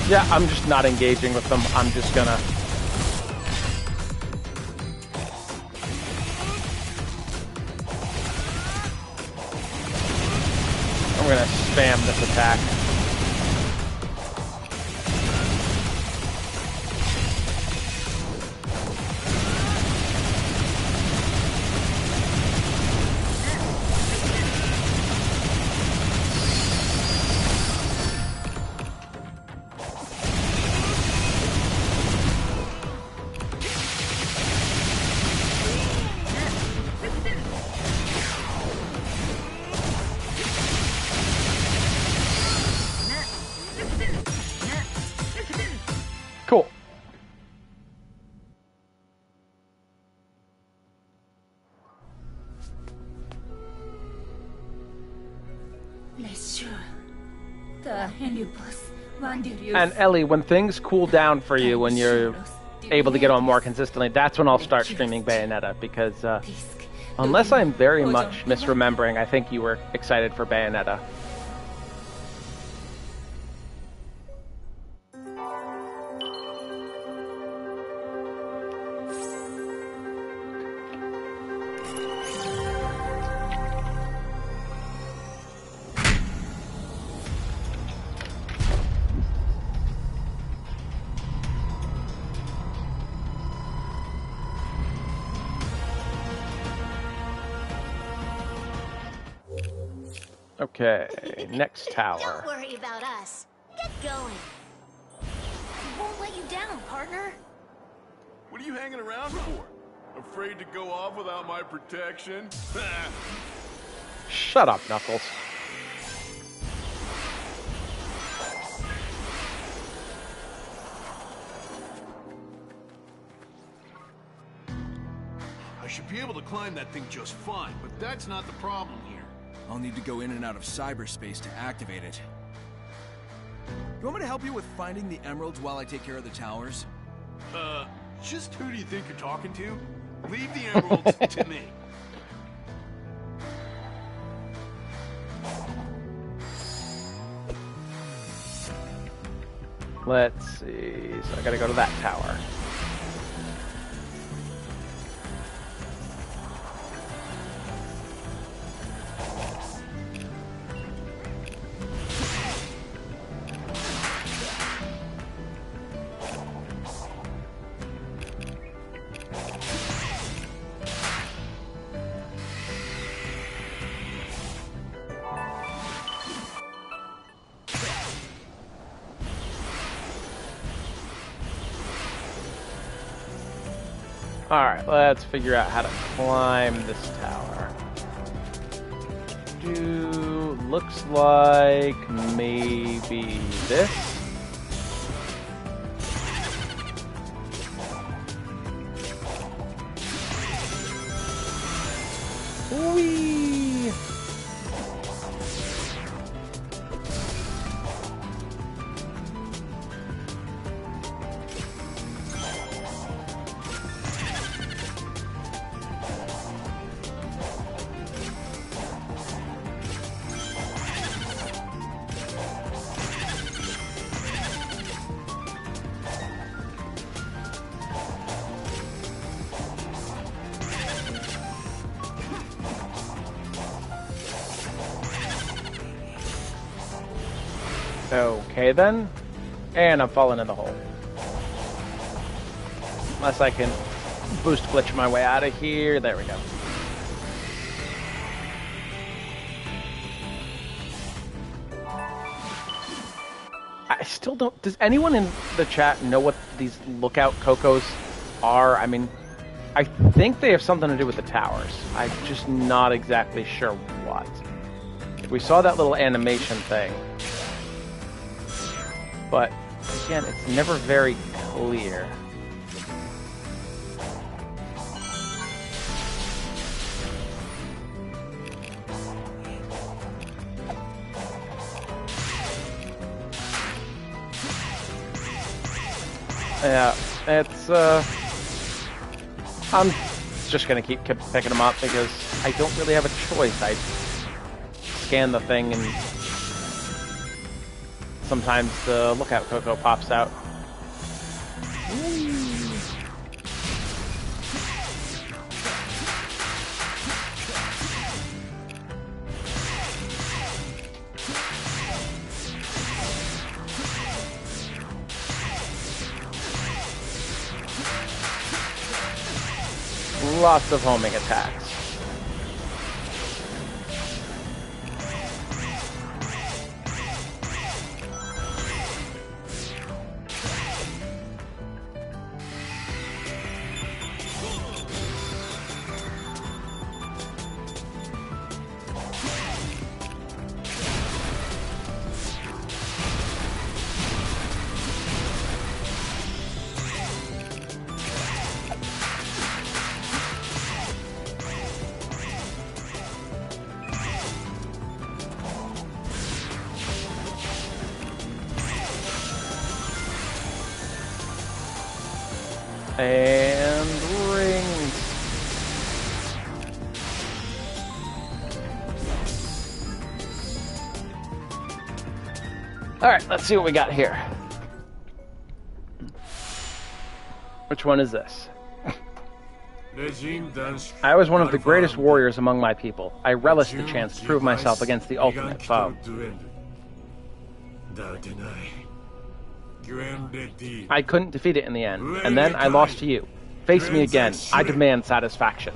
Yeah, I'm just not engaging with them. I'm just gonna... I'm gonna spam this attack. And Ellie, when things cool down for you, when you're able to get on more consistently, that's when I'll start streaming Bayonetta, because unless I'm very much misremembering, I think you were excited for Bayonetta. Okay, next tower. Don't worry about us. Get going. We won't let you down, partner. What are you hanging around for? Afraid to go off without my protection? Shut up, Knuckles. I should be able to climb that thing just fine, but that's not the problem here. I'll need to go in and out of cyberspace to activate it. You want me to help you with finding the emeralds while I take care of the towers? Just who do you think you're talking to? Leave the emeralds to me. Let's see. So I gotta go to that tower. Alright, let's figure out how to climb this tower. Looks like maybe this. Whee! Okay then, and I'm falling in the hole. Unless I can boost glitch my way out of here. There we go. I still don't... Does anyone in the chat know what these lookout Cocos are? I mean, I think they have something to do with the towers. I'm just not exactly sure what. We saw that little animation thing. But, again, it's never very clear. Yeah, it's, I'm just gonna keep picking them up because I don't really have a choice. I scan the thing and sometimes the lookout Coco pops out. Lots of homing attacks. And rings. Alright, let's see what we got here. Which one is this? I was one of the greatest warriors among my people. I relished the chance to prove myself against the ultimate foe. I couldn't defeat it in the end, and then I lost to you. Face me again. I demand satisfaction.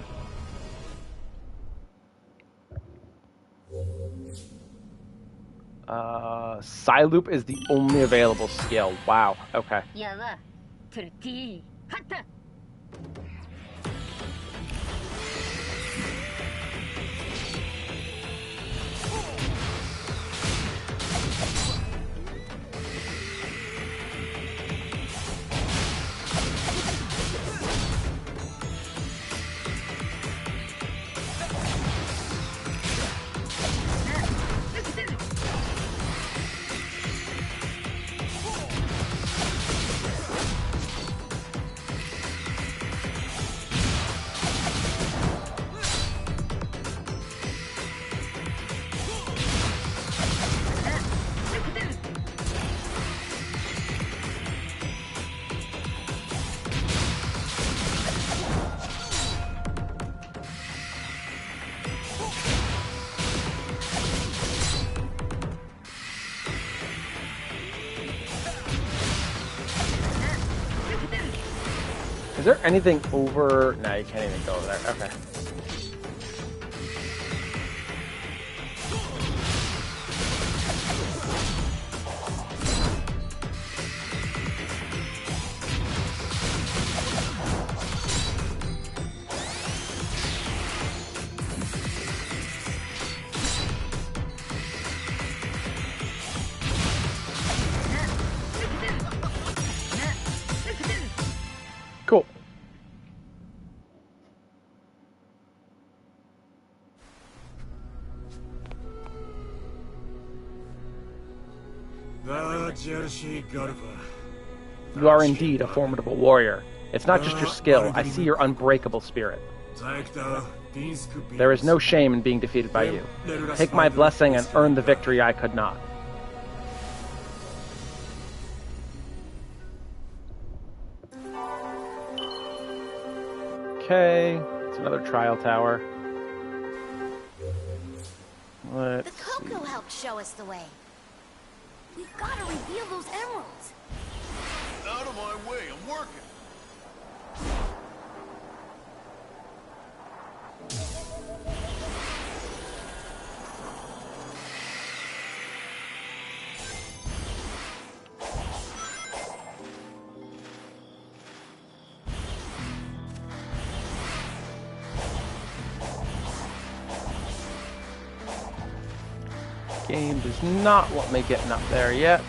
Psyloop is the only available skill. Wow, okay. Is there anything over? No, you can't even go over there. Okay. Cool. You are indeed a formidable warrior. It's not just your skill, I see your unbreakable spirit. There is no shame in being defeated by you. Take my blessing and earn the victory I could not. Okay, it's another trial tower. Let's The Coco helped show us the way. We've got to reveal those emeralds. Out of my way, I'm working. Game does not want me getting up there yet.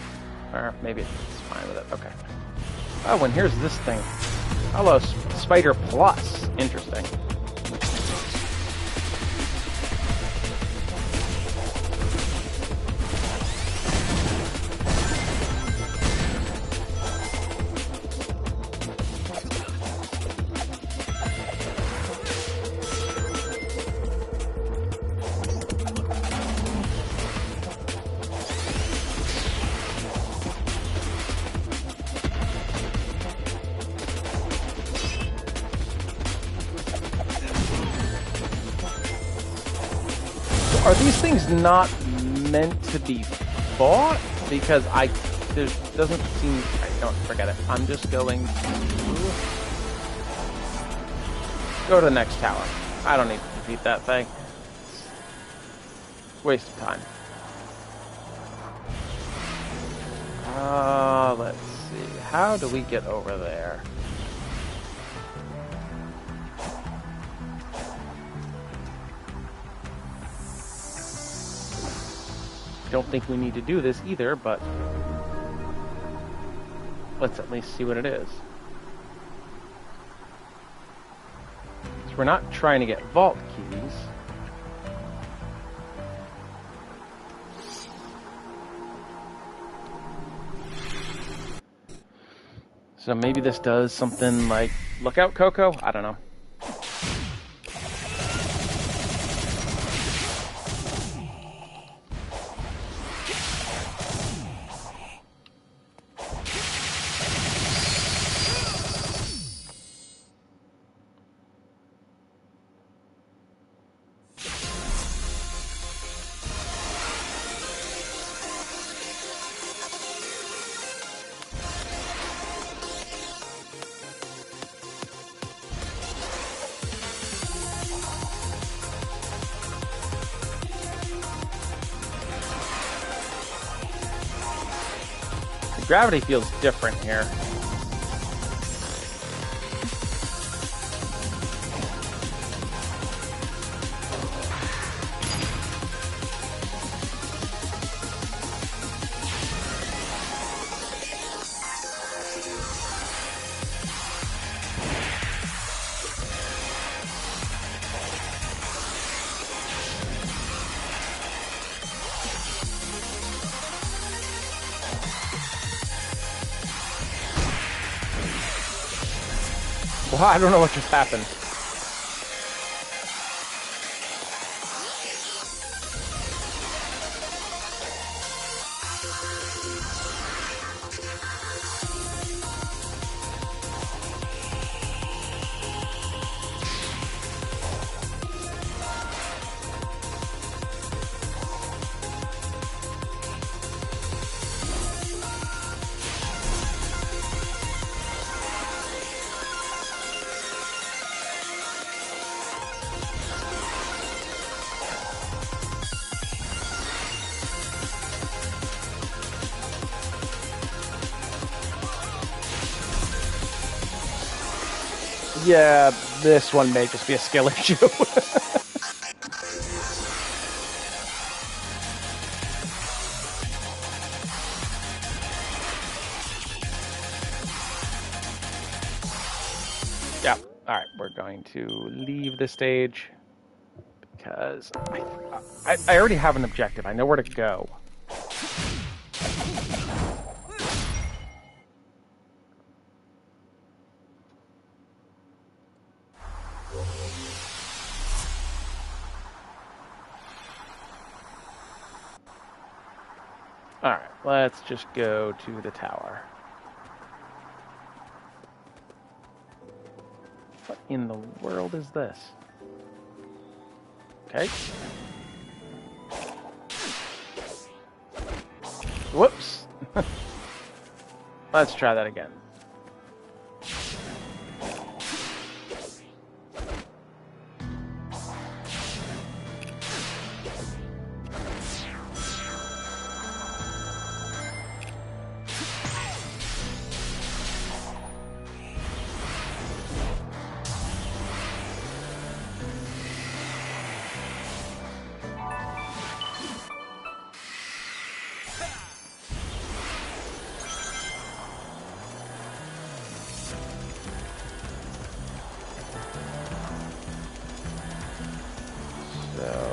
Or maybe it's fine with it. Okay. Oh, and here's this thing. Hello, Spider Plus. Interesting. Are these things not meant to be fought? Because there doesn't seem. Don't forget it. I'm just going to go to the next tower. I don't need to defeat that thing. Waste of time. Let's see. How do we get over there? Don't think we need to do this either, but let's at least see what it is. So we're not trying to get vault keys. So maybe this does something like look out, Coco? I don't know. Gravity feels different here. Well, I don't know what just happened. Yeah, this one may just be a skill issue. Yeah, alright, we're going to leave the stage because I already have an objective. I know where to go. Alright, let's just go to the tower. What in the world is this? Okay. Whoops. Let's try that again.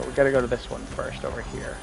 We gotta go to this one first over here.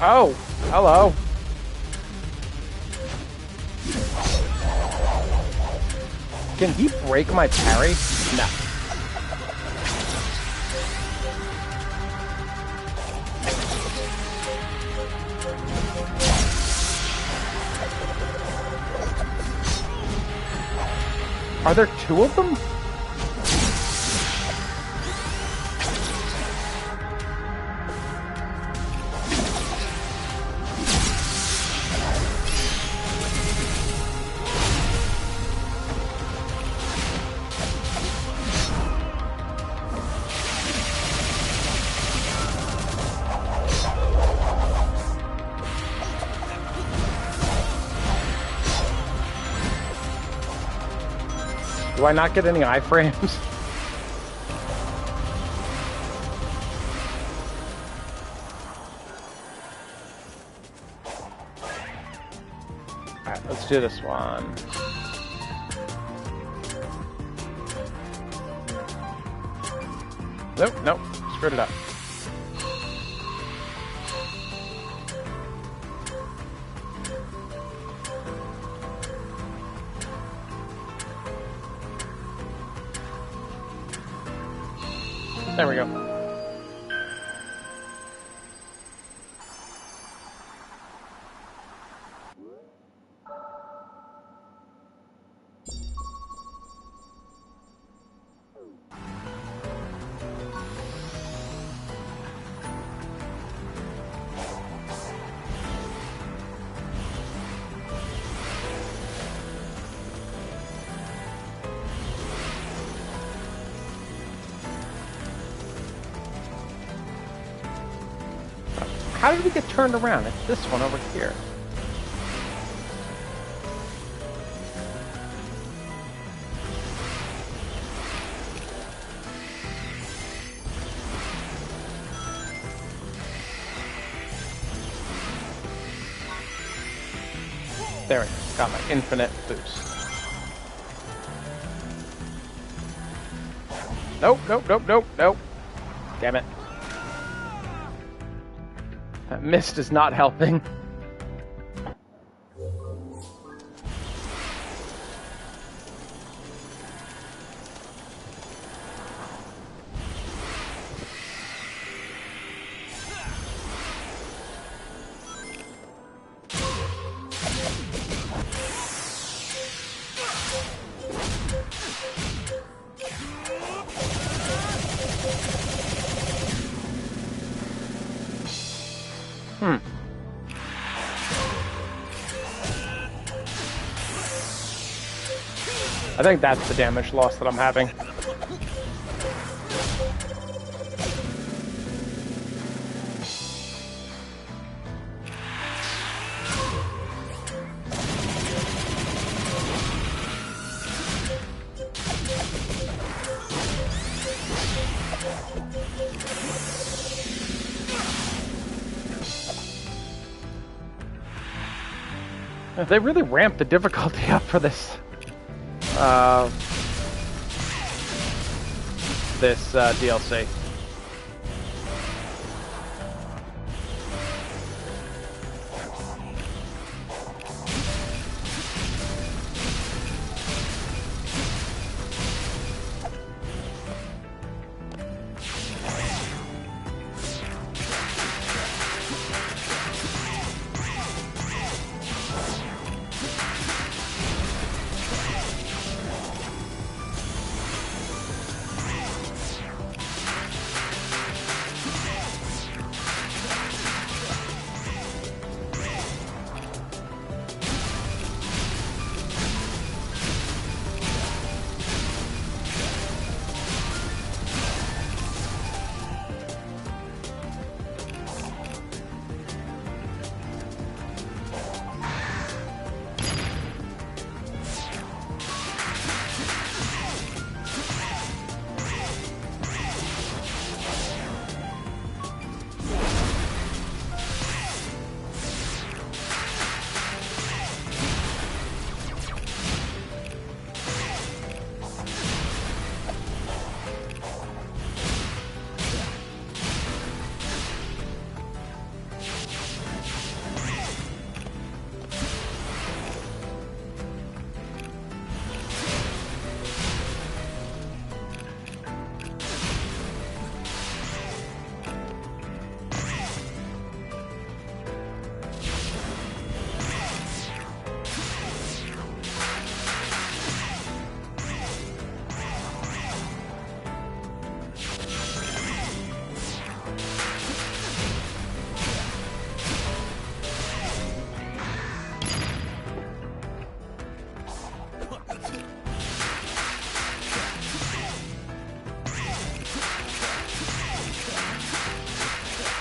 Oh, hello. Can he break my parry? No. Are there two of them? Do I not get any iframes? Alright, let's do this one. Nope, nope, screwed it up. There we go. How did we get turned around? It's this one over here. There we go. Got my infinite boost. Nope, nope, nope, nope, nope. Damn it. That mist is not helping. I think that's the damage loss that I'm having. They really ramped the difficulty up for this. This DLC.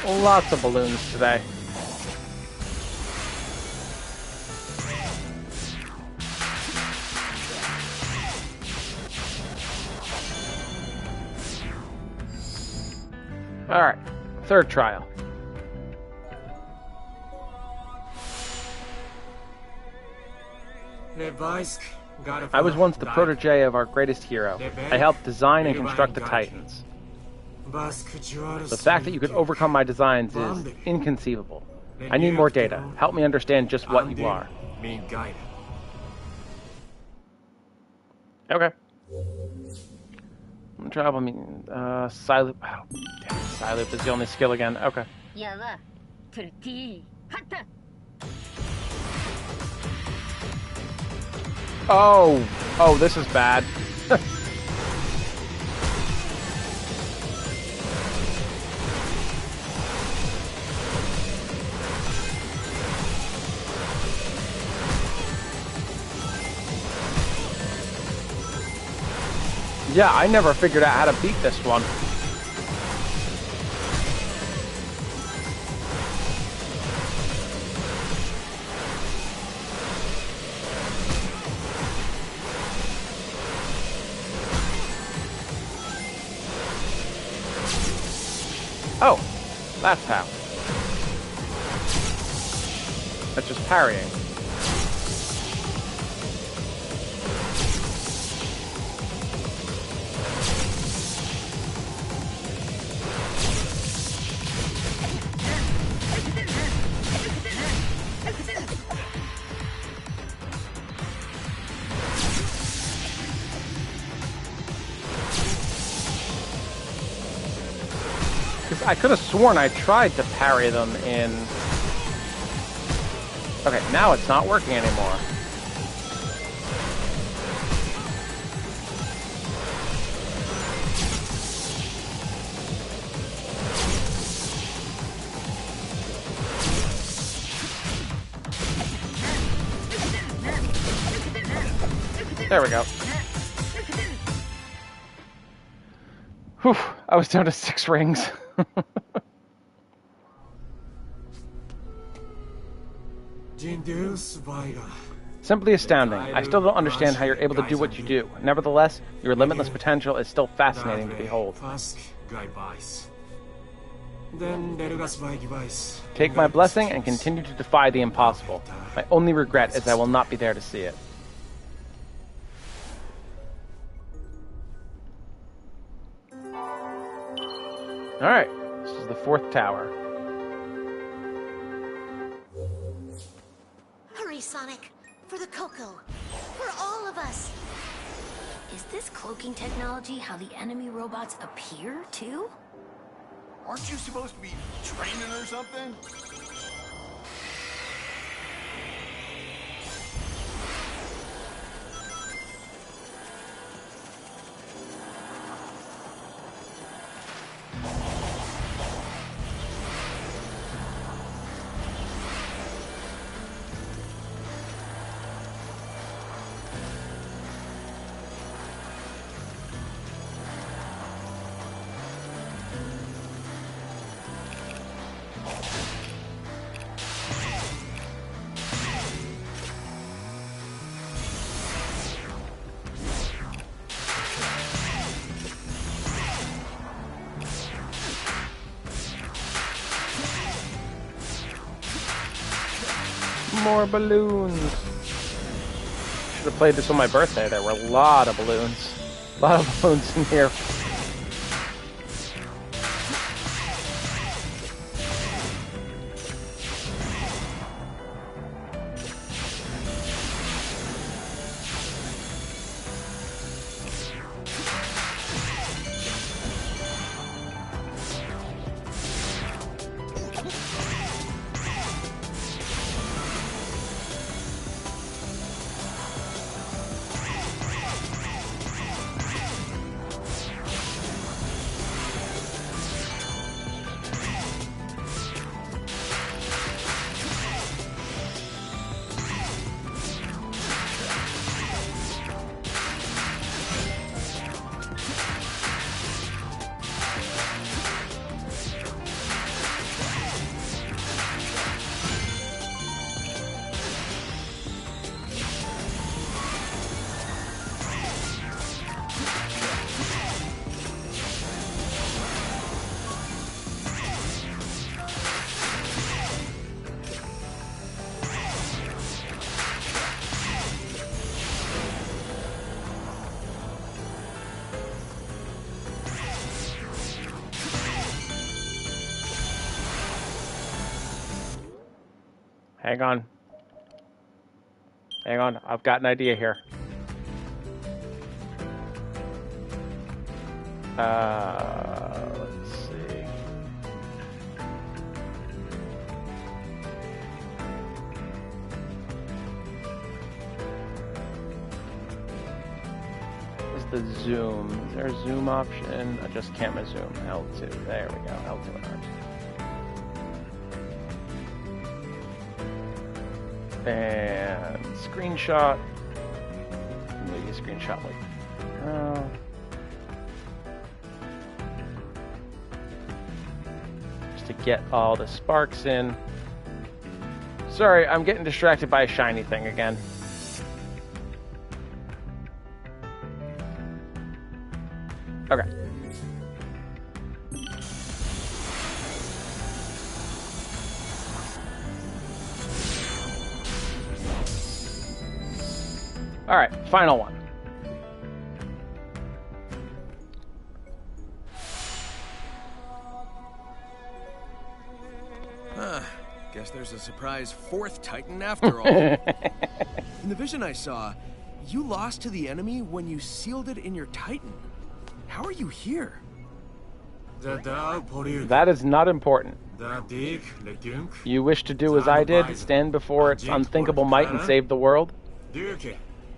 Lots of balloons today. Alright, third trial. I was once the protege of our greatest hero. I helped design and construct the Titans. The fact that you could overcome my designs is inconceivable. I need more data. Help me understand just what you are. Okay. Travel, Psyloop. Oh, damn, Psyloop is the only skill again. Okay. Oh, this is bad. Yeah, I never figured out how to beat this one. Oh, that's how. That's just parrying. I could have sworn I tried to parry them in... Okay, now it's not working anymore. There we go. Whew, I was down to 6 rings. Simply astounding. I still don't understand how you're able to do what you do. Nevertheless, your limitless potential is still fascinating to behold. Take my blessing and continue to defy the impossible. My only regret is I will not be there to see it. Alright, this is the 4th tower. Hurry, Sonic! For the Coco! For all of us! Is this cloaking technology how the enemy robots appear, too? Aren't you supposed to be training or something? More balloons. Should have played this on my birthday. There were a lot of balloons. A lot of balloons in here. Hang on. Hang on. I've got an idea here. Let's see. Where's the zoom? Is there a zoom option? Adjust camera zoom. L2. There we go. L2 and R2. And screenshot. Maybe a screenshot like. To get all the sparks in. Sorry, I'm getting distracted by a shiny thing again. Okay. All right, final one. Guess there's a surprise fourth Titan after all. In the vision I saw, you lost to the enemy when you sealed it in your Titan. How are you here? That is not important. You wish to do as I did, stand before its unthinkable might and save the world?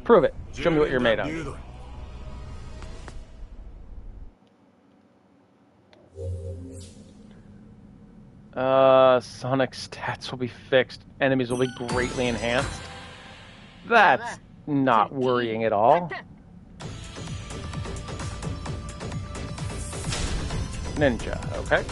Prove it. Show me what you're made of. Sonic's stats will be fixed. Enemies will be greatly enhanced. That's not worrying at all. Ninja, okay.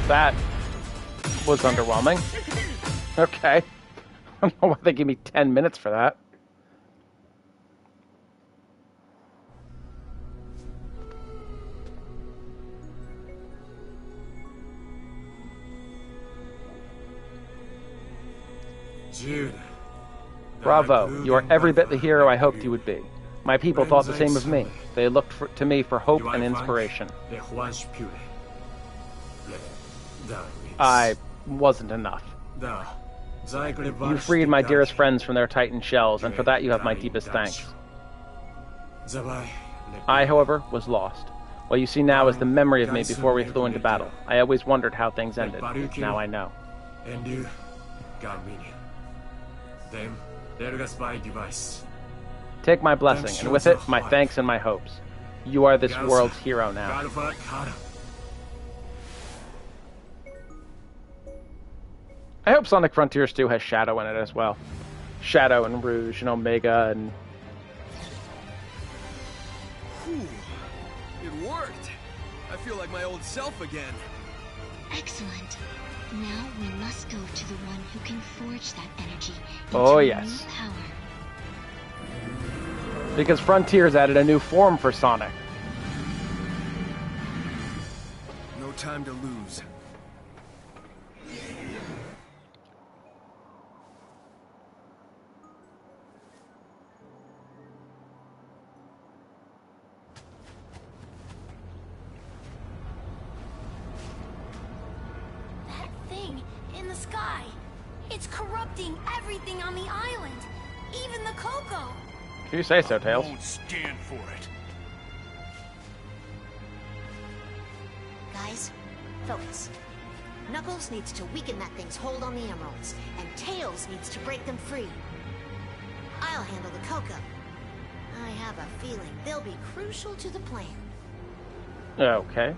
That was underwhelming. Okay. I don't know why they gave me 10 minutes for that. Bravo. You are every bit the hero I hoped you would be. My people thought the same of me. They looked to me for hope and inspiration. I wasn't enough. You freed my dearest friends from their Titan shells, and for that you have my deepest thanks. I, however, was lost. What you see now is the memory of me before we flew into battle. I always wondered how things ended. Now I know. Take my blessing, and with it, my thanks and my hopes. You are this world's hero now. I hope Sonic Frontiers 2 has Shadow in it as well. Shadow and Rouge and Omega and... Whew. It worked. I feel like my old self again. Excellent. Now we must go to the one who can forge that energy into new power. Because Frontiers added a new form for Sonic. No time to lose. Everything on the island, even the Coco. You say so, Tails. I won't stand for it. Guys, focus. Knuckles needs to weaken that thing's hold on the emeralds, and Tails needs to break them free. I'll handle the Coco. I have a feeling they'll be crucial to the plan. Okay.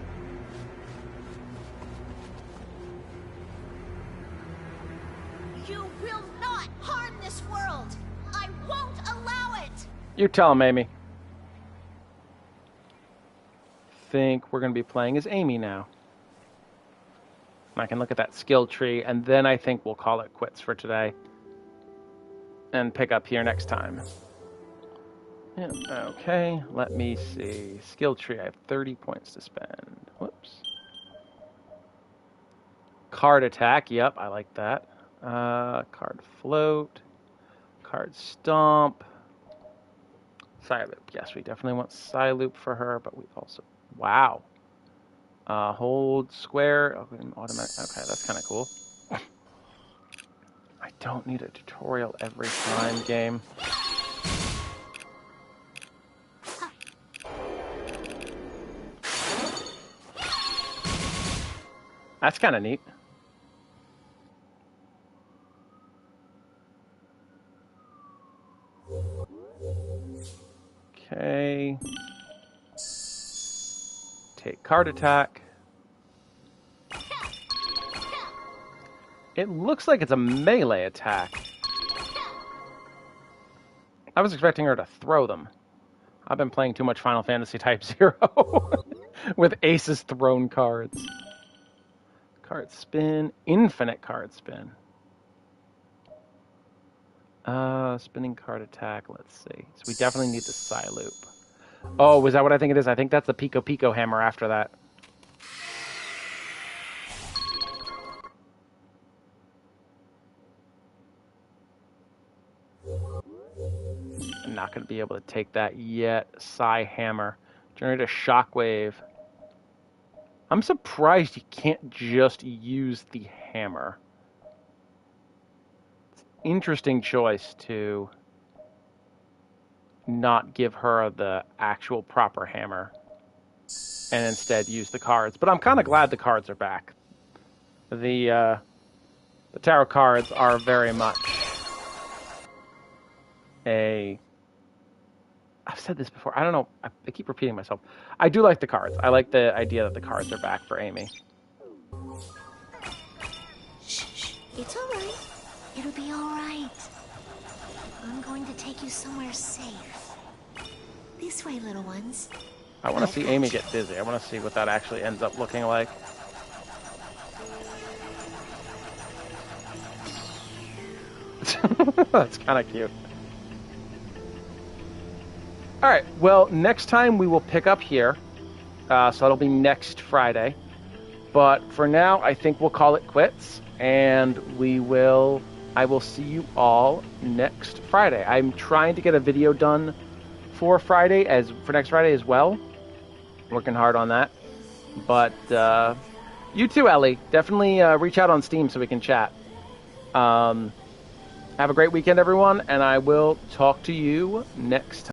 You will not harm this world! I won't allow it! You tell him, Amy. Think we're going to be playing as Amy now. I can look at that skill tree, and then I think we'll call it quits for today. And pick up here next time. Yeah, okay, let me see. Skill tree, I have 30 points to spend. Whoops. Card attack, yep, I like that. Card float. Card stomp. Psyloop, yes, we definitely want Psyloop for her, but we've also... Wow. Hold square. Oh, automatic. Okay, that's kind of cool. I don't need a tutorial every time, game. That's kind of neat. Okay. Take card attack. It looks like it's a melee attack. I was expecting her to throw them. I've been playing too much Final Fantasy Type 0 with Ace's thrown cards. Card spin, infinite card spin. Spinning card attack, let's see. So we definitely need the Psyloop. Oh, was that what I think it is? I think that's the Pico Pico hammer after that. I'm not going to be able to take that yet. Psy hammer. Generate a shockwave. I'm surprised you can't just use the hammer. It's an interesting choice to not give her the actual proper hammer and instead use the cards. But I'm kind of glad the cards are back. The tarot cards are very much a... I've said this before. I don't know. I keep repeating myself. I do like the cards. I like the idea that the cards are back for Amy. Shh. It's all right. It'll be all right. I'm going to take you somewhere safe. This way, little ones. I want to see Amy get dizzy. I want to see what that actually ends up looking like. That's kind of cute. All right, well, next time we will pick up here. So it'll be next Friday. But for now, I think we'll call it quits. And I will see you all next Friday. I'm trying to get a video done for next Friday as well. Working hard on that. But you too, Ellie. Definitely reach out on Steam so we can chat. Have a great weekend, everyone. And I will talk to you next time.